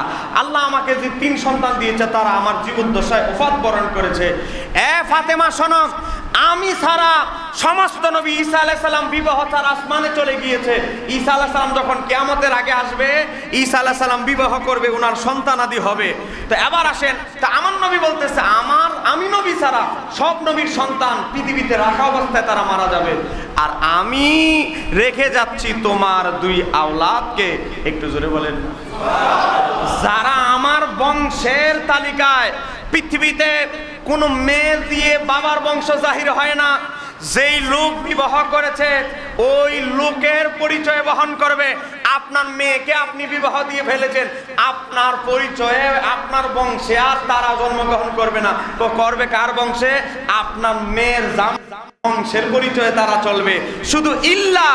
S1: আল্লাহ আমাকে যে 3 সন্তান দিয়েছে তারা আমার জীবদ্দশায় ওফাত বরণ করেছে। এ ফাতেমা শোনো, আমি ছাড়া সমস্ত নবী, ঈসা আলাইহিস সালাম বিবাহ ছাড়া আসমানে চলে গিয়েছে। ঈসা আলাইহিস সালাম যখন কিয়ামতের আগে আসবে, ঈসা আলাইহিস সালাম বিবাহ করবে, ওনার সন্তানাদি হবে। তো এবার আসেন, তা আমার নবী বলতেছে, আমি নবী ছাড়া সব নবীর সন্তান পৃথিবীতে রাখা অবস্থায় তারা মারা যাবে, আর আমি রেখে যাচ্ছি তোমার 2 আওলাদকে। একটু জোরে বলেন, যারা আমার বংশের তালিকায়, পৃথিবীতে কোনো মেয়ে দিয়ে বাবার বংশ জাহির হয় না, যেই লোক বিবাহ করেছে ওই লোকের পরিচয় বহন করবে। আপনার মেয়েকে আপনি বিবাহ দিয়ে ফেলেছেন, আপনার পরিচয়ে আপনার বংশে আর তারা জন্মগ্রহণ করবে না, তো করবে কার বংশে? আপনার মেয়ের বংশের পরিচয়ে তারা চলবে। শুধু ইল্লা,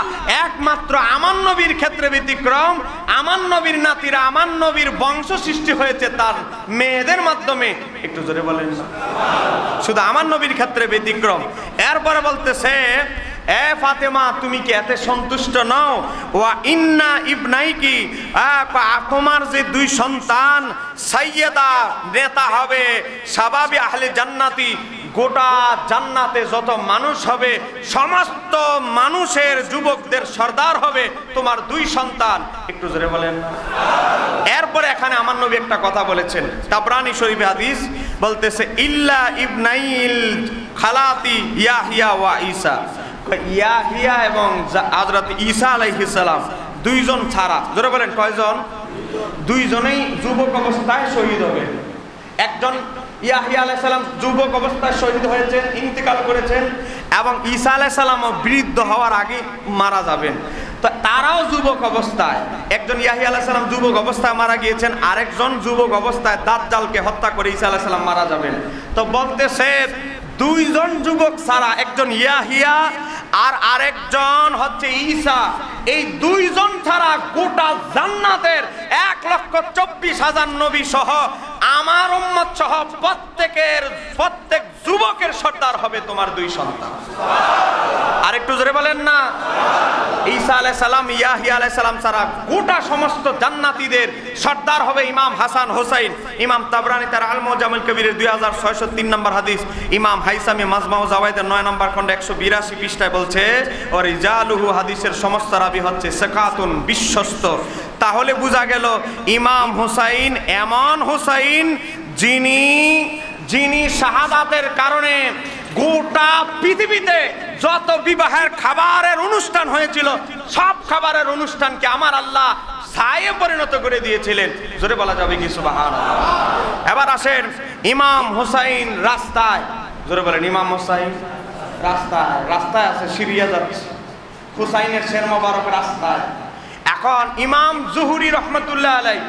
S1: একমাত্র আমার নবীর ক্ষেত্রে ব্যতিক্রম, আমার নবীর নাতিরা, আমার নবীর বংশ সৃষ্টি হয়েছে তার মেয়েদের মাধ্যমে। একটু জোরে বলেন, শুধু আমার নবীর ক্ষেত্রে ব্যতিক্রম। এরপরে বলতেছে, এ ফাতেমা, তুমি কি এতে সন্তুষ্ট নও? ওয়া ইন্না ইবনাইকি, তোমার যে 2 সন্তান সাইয়্যেদা, নেতা হবে, শাবাবি আহলে জান্নাতি, গোটা জান্নাতে যত মানুষ হবে সমস্ত মানুষের যুবকদের সর্দার হবে তোমার 2 সন্তান। একটু জোরে বলেন। এরপরে এখানে আমার নবী একটা কথা বলেছেন, তাবরানী শরীফে হাদিস বলতেছে, ইল্লা ইবনাইল খালাতি ইয়াহিয়া ওয়া ঈসা, ইয়াহিয়া এবং হযরত ঈসা আলাইহিস সালাম 2 জন ছাড়া। জোরে বলেন, কয়জন? 2 জনেই যুবক অবস্থায় শহীদ হবে। একজন ইয়াহিয়া আলাইহিস সালাম যুবক অবস্থায় শহীদ হয়েছেন, ইন্তেকাল করেছেন, এবং ঈসা আলাইহিস সালামও বৃদ্ধ হওয়ার আগে মারা যাবেন। তো তারাও যুবক অবস্থায়, একজন ইয়াহিয়া আলাইহিস সালাম যুবক অবস্থায় মারা গিয়েছেন, আরেকজন যুবক অবস্থায় দাজ্জালকে হত্যা করে ঈসা আলাইহিস সালাম মারা যাবেন। তো বলতেছে 2 জন যুবক ছাড়া, একজন ইয়াহিয়া আর আরেকজন হচ্ছে ঈসা, এই 2 জন ছাড়া গোটা জান্নাতের 1,24,000 নবী সহ আমার উম্মত সহ প্রত্যেক যুবকের সর্দার হবে তোমার 2 সন্তান। আর একটু জোরে বলেন না। ঈসা আলাইহিস সালাম, ইয়াহিয়া আলাইহিস সালাম ছাড়া গোটা সমস্ত জান্নাতীদের সর্দার হবে ইমাম হাসান হোসাইন। ইমাম তাবরানী তার আল মুজামিল কবিরের 2603 নম্বর হাদিস, ইমাম হাইসামি মাজমাউ জাওয়াইদের 9 নম্বর খন্ড 182 পৃষ্ঠায় বলছে, ও রিজালুহু, হাদিসের সমস্ত রাবী হচ্ছে সিকাতুন, বিশ্বস্ত। তাহলে বোঝা গেল ইমাম হুসাইন এমন হুসাইন যিনি শাহাদাতের কারণে গোটা পৃথিবীতে যত বিবাহের খাবারের অনুষ্ঠান হয়েছিল সব খাবারের অনুষ্ঠানকে আমার আল্লাহ ছায়ে পরিণত করে দিয়েছিলেন। জোরে বলা যাবে কি সুবহানাল্লাহ। এবার আসেন ইমাম হুসাইন রাস্তায়, জোরে বলেন, ইমাম হুসাইন রাস্তায় আছে, সিরিয়া যাচ্ছে, হুসাইনের শের মোবারক রাস্তায়। এখন ইমাম জুহুরি রহমতুল্লাহ আলাইহি,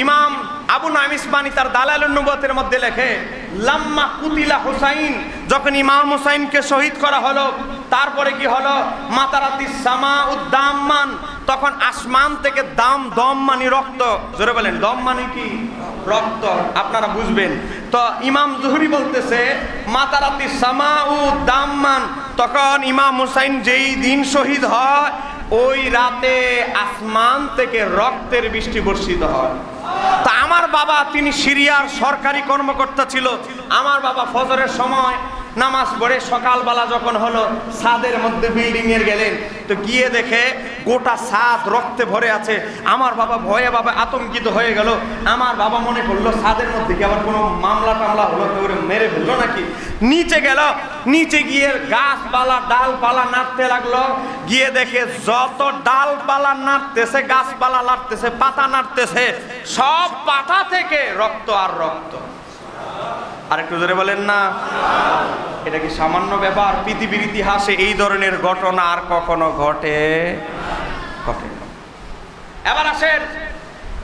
S1: ইমাম আবু নাঈম ইসমানী তার দালাইলুন নবুওয়াতের মধ্যে লেখে, লাম্মা কুতিলা হুসাইন, যখন ইমাম হুসাইনকে শহীদ করা হলো, তারপরে কি হলো? মাতারাতিস সামাউদ দাম্মান, তখন আসমান থেকে দম মানে রক্ত। জোরে বলেন, দম মানে কি? রক্ত। আপনারা বুঝবেন। তো ইমাম জুহরি বলতেছে, মাতারাতিস সামাউদ দাম্মান, তখন ইমাম হুসাইন যেই দিন শহীদ হয় ওই রাতে আসমান থেকে রক্তের বৃষ্টি বর্ষিত হয়। তা আমার বাবা, তিনি সিরিয়ার সরকারি কর্মকর্তা ছিল, আমার বাবা ফজরের সময় নামাজ পড়ে সকালবেলা যখন হলো ছাদের মধ্যে বিল্ডিং এর গেলেন, তো গিয়ে দেখে গোটা ছাদ রক্তে ভরে আছে। আমার বাবা ভয়ে আতঙ্কিত হয়ে গেল। আমার বাবা মনে করলো ছাদের মধ্যে কি আবার কোনো মামলা টামলা হলো, তো ওরে মেরে ফেললো নাকি। নিচে গেল, নিচে গিয়ে গাছপালা ডালপালা নাড়তে লাগলো। গিয়ে দেখে যত ডালপালা নাড়তেছে, গাছপালা নাড়তেছে, পাতা নাড়তেছে, সব পাতা থেকে রক্ত আর রক্ত। আর একটু জোরে বলেন না। এটা কি সামান্য ব্যাপার? পৃথিবীর ইতিহাসে এই ধরনের ঘটনা আর কখনো ঘটে? এবার আসেন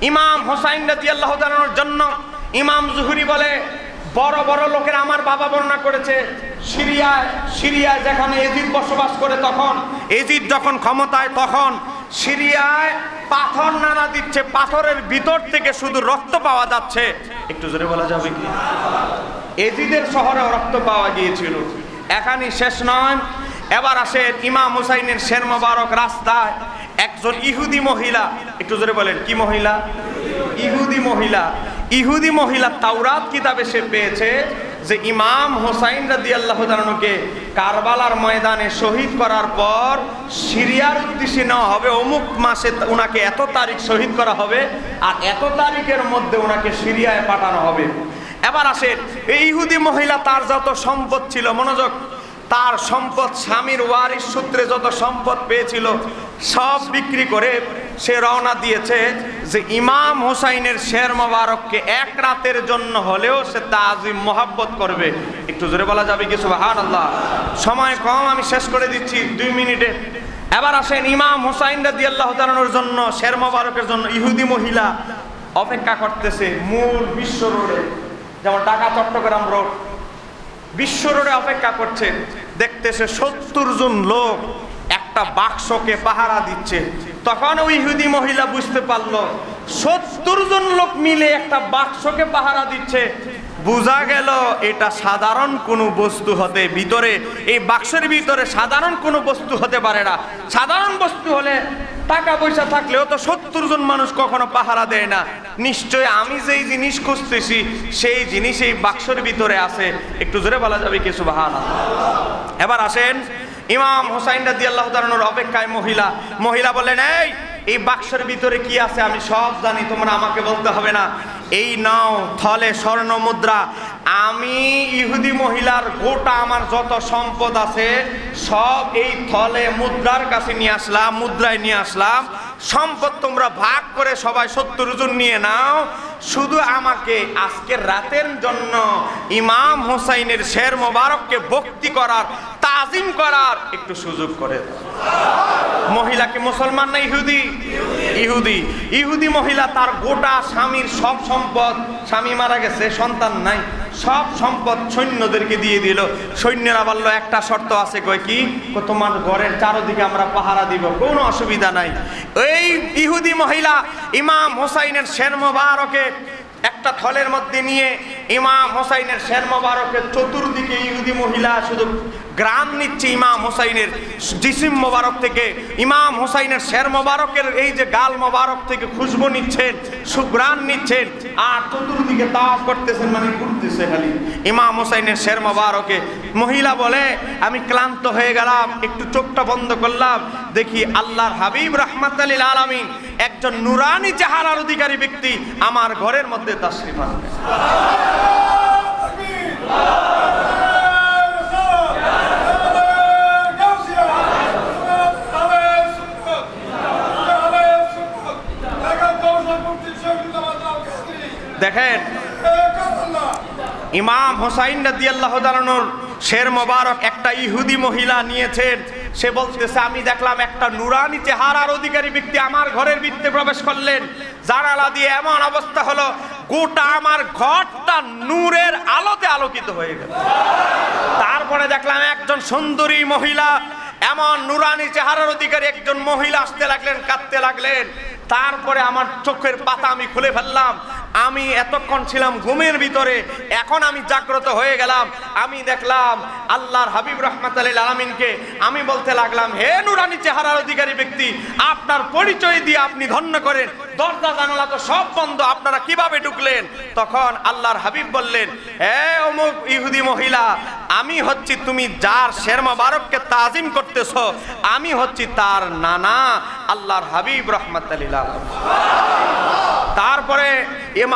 S1: ইমাম হুসাইন রাদিয়াল্লাহু তাআলার জন্য ইমাম জুহরি বলে, বড় বড় লোকের আমার বাবা বর্ণনা করেছে, সিরিয়ায় যেখানে এজিদ বসবাস করে, তখন এজিদ যখন ক্ষমতায়, তখন সিরিয়ায় পাথর নাড়া দিচ্ছে, পাথরের ভিতর থেকে শুধু রক্ত পাওয়া যাচ্ছে। একটু জোরে বলা যাবে কি? এজিদের শহরে রক্ত পাওয়া গিয়েছিল। এখানেই শেষ নয়, এবার আসে ইমাম হুসাইনের শের মোবারক রাস্তায় একজন ইহুদি মহিলা, একটু জোরে বলেন কি মহিলা? ইহুদি মহিলা তাওরাত কিতাবে সে পেয়েছে যে ইমাম হুসাইন রাদিয়াল্লাহু তাআলাকে কারবালার ময়দানে শহীদ করার পর সিরিয়ার উদ্দেশ্যে নেওয়া হবে, অমুক মাসে ওনাকে এত তারিখ শহীদ করা হবে, আর এত তারিখের মধ্যে ওনাকে সিরিয়ায় পাঠানো হবে। এবার আসেন, এই ইহুদি মহিলা তার যত সম্পদ ছিল, মনোযোগ, তার সম্পদ, স্বামীর ওয়ারিশ সূত্রে যত সম্পদ পেয়েছিল সব বিক্রি করে সে রওনা দিয়েছে যে ইমাম হুসাইনের শের মোবারককে এক রাতের জন্য হলেও সে তাজিম মোহাব্বত করবে। একটু জোরে বলা যাবে কি সুবহানাল্লাহ? সময় কম, আমি শেষ করে দিচ্ছি 2 মিনিটে। এবার আসেন, ইমাম হুসাইন রাদিয়াল্লাহু তাআলার জন্য, শের মোবারকের জন্য ইহুদি মহিলা অপেক্ষা করতেছে মূল বিশ্ব রোডে, যেমন ঢাকা চট্টগ্রাম রোড, বিশ্ব রোডে অপেক্ষা করছে। দেখতেছে 70 জন লোক একটা বাক্সকে পাহারা দিচ্ছে। তখন ওই ইহুদি মহিলা বুঝতে পারলো 70 জন লোক মিলে একটা বাক্সকে পাহারা দিচ্ছে। বোঝা গেল এটা সাধারণ কোনো বস্তু হতে, ভিতরে এই বাক্সের ভিতরে সাধারণ কোনো বস্তু হতে পারে না। সাধারণ বস্তু হলে টাকা পয়সা থাকলেও তো 70 জন মানুষ কখনো পাহারা দেয় না। নিশ্চয় আমি যেই জিনিস খুঁজতেছি সেই জিনিস এই বাক্সের ভিতরে আছে। একটু জোরে বলা যাবে কি সুবহানাল্লাহ? এবার আসেন, ইমাম হুসাইন রাদিয়াল্লাহু তাআলার অপেক্ষায় মহিলা বললেন, এই বাক্সের ভিতরে কি আছে আমি সব জানি, তোমরা আমাকে বলতে হবে না। এই নাও থলে স্বর্ণ মুদ্রা, আমি ইহুদি মহিলার গোটা আমার যত সম্পদ আছে সব এই থলে মুদ্রার কাছে নিয়ে আসলাম, মুদ্রায় নিয়ে আসলাম। সম্পদ তোমরা ভাগ করে সবাই 70 জন নিয়ে নাও, শুধু আমাকে আজকের রাতের জন্য ইমাম হুসাইনের শের মোবারককে ভক্তি করার, তাজিম করার একটু সুযোগ করে দাও। মহিলা কি মুসলমান না ইহুদি মহিলা তার গোটা স্বামীর সব সম্পদ, স্বামী মারা গেছে, সন্তান নাই, সব সম্পদ সৈন্যদেরকে দিয়ে দিল। সৈন্যরা বলল একটা শর্ত আছে, কয় কি? তোমার ঘরের চারদিকে আমরা পাহারা দিব, কোনো অসুবিধা নাই। এই ইহুদি মহিলা ইমাম হুসাইনের শের মোবারকে একটা থলের মধ্যে নিয়ে ইমাম হুসাইনের শের মোবারকের চতুর্দিকে ইহুদি মহিলা শুধু গ্রাম নিচ্ছে ইমাম হুসাইনের জিসিম মোবারক থেকে, ইমাম হুসাইনের শের মোবারকের এই যে গাল মোবারক থেকে খুশবু নিচ্ছেন, সুগ্রাণ নিচ্ছেন, আর চতুর্দিকে তাওয়াফ করতেছেন, মানে ঘুরতেছে খালি ইমাম হুসাইনের শের মোবারকে। মহিলা বলে, আমি ক্লান্ত হয়ে গেলাম, একটু চোখটা বন্ধ করলাম, দেখি আল্লাহর হাবিব রাহমাতুল লিল আলামিন, একজন নুরানি চেহারার অধিকারী ব্যক্তি আমার ঘরের মধ্যে তাশরীফ আনলেন। দেখেন, ইমাম হুসাইন রাদিয়াল্লাহু তাআলার শের মোবারক একটা ইহুদি মহিলা নিয়েছেন। সে বলতেছে, আমি দেখলাম একটা নুরানি চেহারার অধিকারী ব্যক্তি আমার ঘরের ভিতরে প্রবেশ করলেন। জানালা দিয়ে এমন অবস্থা হলো গোটা আমার ঘরটা নূরের আলোতে আলোকিত হয়ে গেল। তারপরে দেখলাম একজন সুন্দরী মহিলা, এমন নুরানি চেহারার অধিকারী একজন মহিলা আসতে লাগলেন, কাঁদতে লাগলেন। তারপরে আমার চোখের পাতা আমি খুলে ফেললাম। আমি এতক্ষণ ছিলাম ঘুমের ভিতরে, এখন আমি জাগ্রত হয়ে গেলাম। আমি দেখলাম আল্লাহর হাবিব রাহমাতুল লিল আলামিনকে। আমি বলতে লাগলাম, হে নুরানি চেহারার অধিকারী ব্যক্তি, আপনার পরিচয় দিয়ে আপনি ধন্য করেন, দরজা জানালা তো সব বন্ধ, আপনারা কিভাবে ঢুকলেন? তখন আল্লাহর হাবিব বললেন, হে অমুক ইহুদি মহিলা, আমি হচ্ছি, তুমি যার শের মোবারককে তাজিম করতেছ, আমি হচ্ছি তার নানা আল্লাহর হাবিব রাহমাতুল লিল আলামিন। তারপরে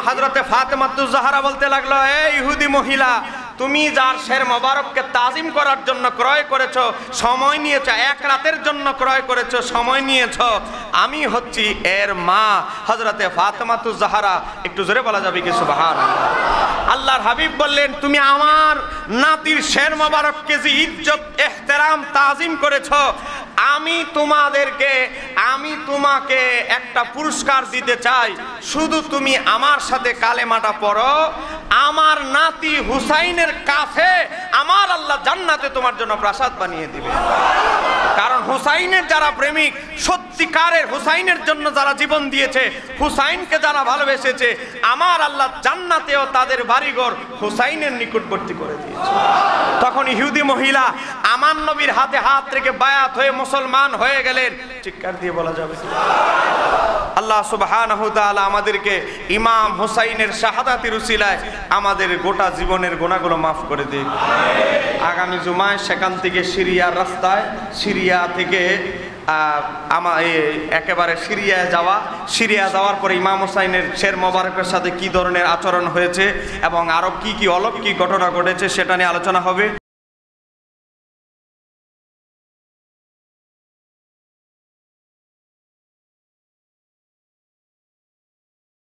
S1: হযরতে ফাতেমাতুজ জাহরা বলতে লাগলো, হে ইহুদি মহিলা, তুমি যার শের মোবারককে তাজিম করার জন্য ক্রয় করেছো, সময় নিয়েছো, এক রাতের জন্য ক্রয় করেছো, সময় নিয়েছো, আমি হচ্ছি এর মা হযরতে ফাতেমাতুজ জাহরা। একটু জোরে বলা যাবে কি সুবহানাল্লাহ? আল্লাহর হাবিব বললেন, তুমি আমার নাতির শের মোবারককে যে ইজ্জত, ইহতেরাম, তাজিম করেছো, আমি তোমাকে একটা পুরস্কার দিতে চাই, শুধু তুমি আমার সাথে কালেমাটা পড়ো, আমার নাতি হুসাইনের কাছে আমার আল্লাহ জান্নাতে তোমার জন্য প্রাসাদ বানিয়ে দিবে। কারণ হুসাইনের যারা প্রেমিক, সত্যিকারের হুসাইনের জন্য যারা জীবন দিয়েছে, হুসাইনকে যারা ভালোবেসেছে, আমার আল্লাহ জান্নাতেও তাদের বাড়িঘর হুসাইনের নিকটবর্তী করে দিয়েছে। তখন ইহুদি মহিলা আমার নবীর হাতে হাত রেখে বায়াত হয়ে মুসলমান হয়ে গেলেন। চিৎকার দিয়ে বলা যাবে। আল্লাহ সুবহানাহু ওয়া তাআলা আমাদেরকে ইমাম হুসাইনের শাহাদাতের উসিলায় আমাদের গোটা জীবনের গুনাহগুলো মাফ করে দিক। আগামী জুমায় সেখান থেকে সিরিয়ার রাস্তায়, সিরিয়া থেকে একেবারে সিরিয়া যাওয়ার পরে ইমাম হুসাইনের শের মোবারকের সাথে কি ধরনের আচরণ হয়েছে এবং আরো কি অলৌকিক ঘটনা ঘটেছে সেটা নিয়ে আলোচনা হবে।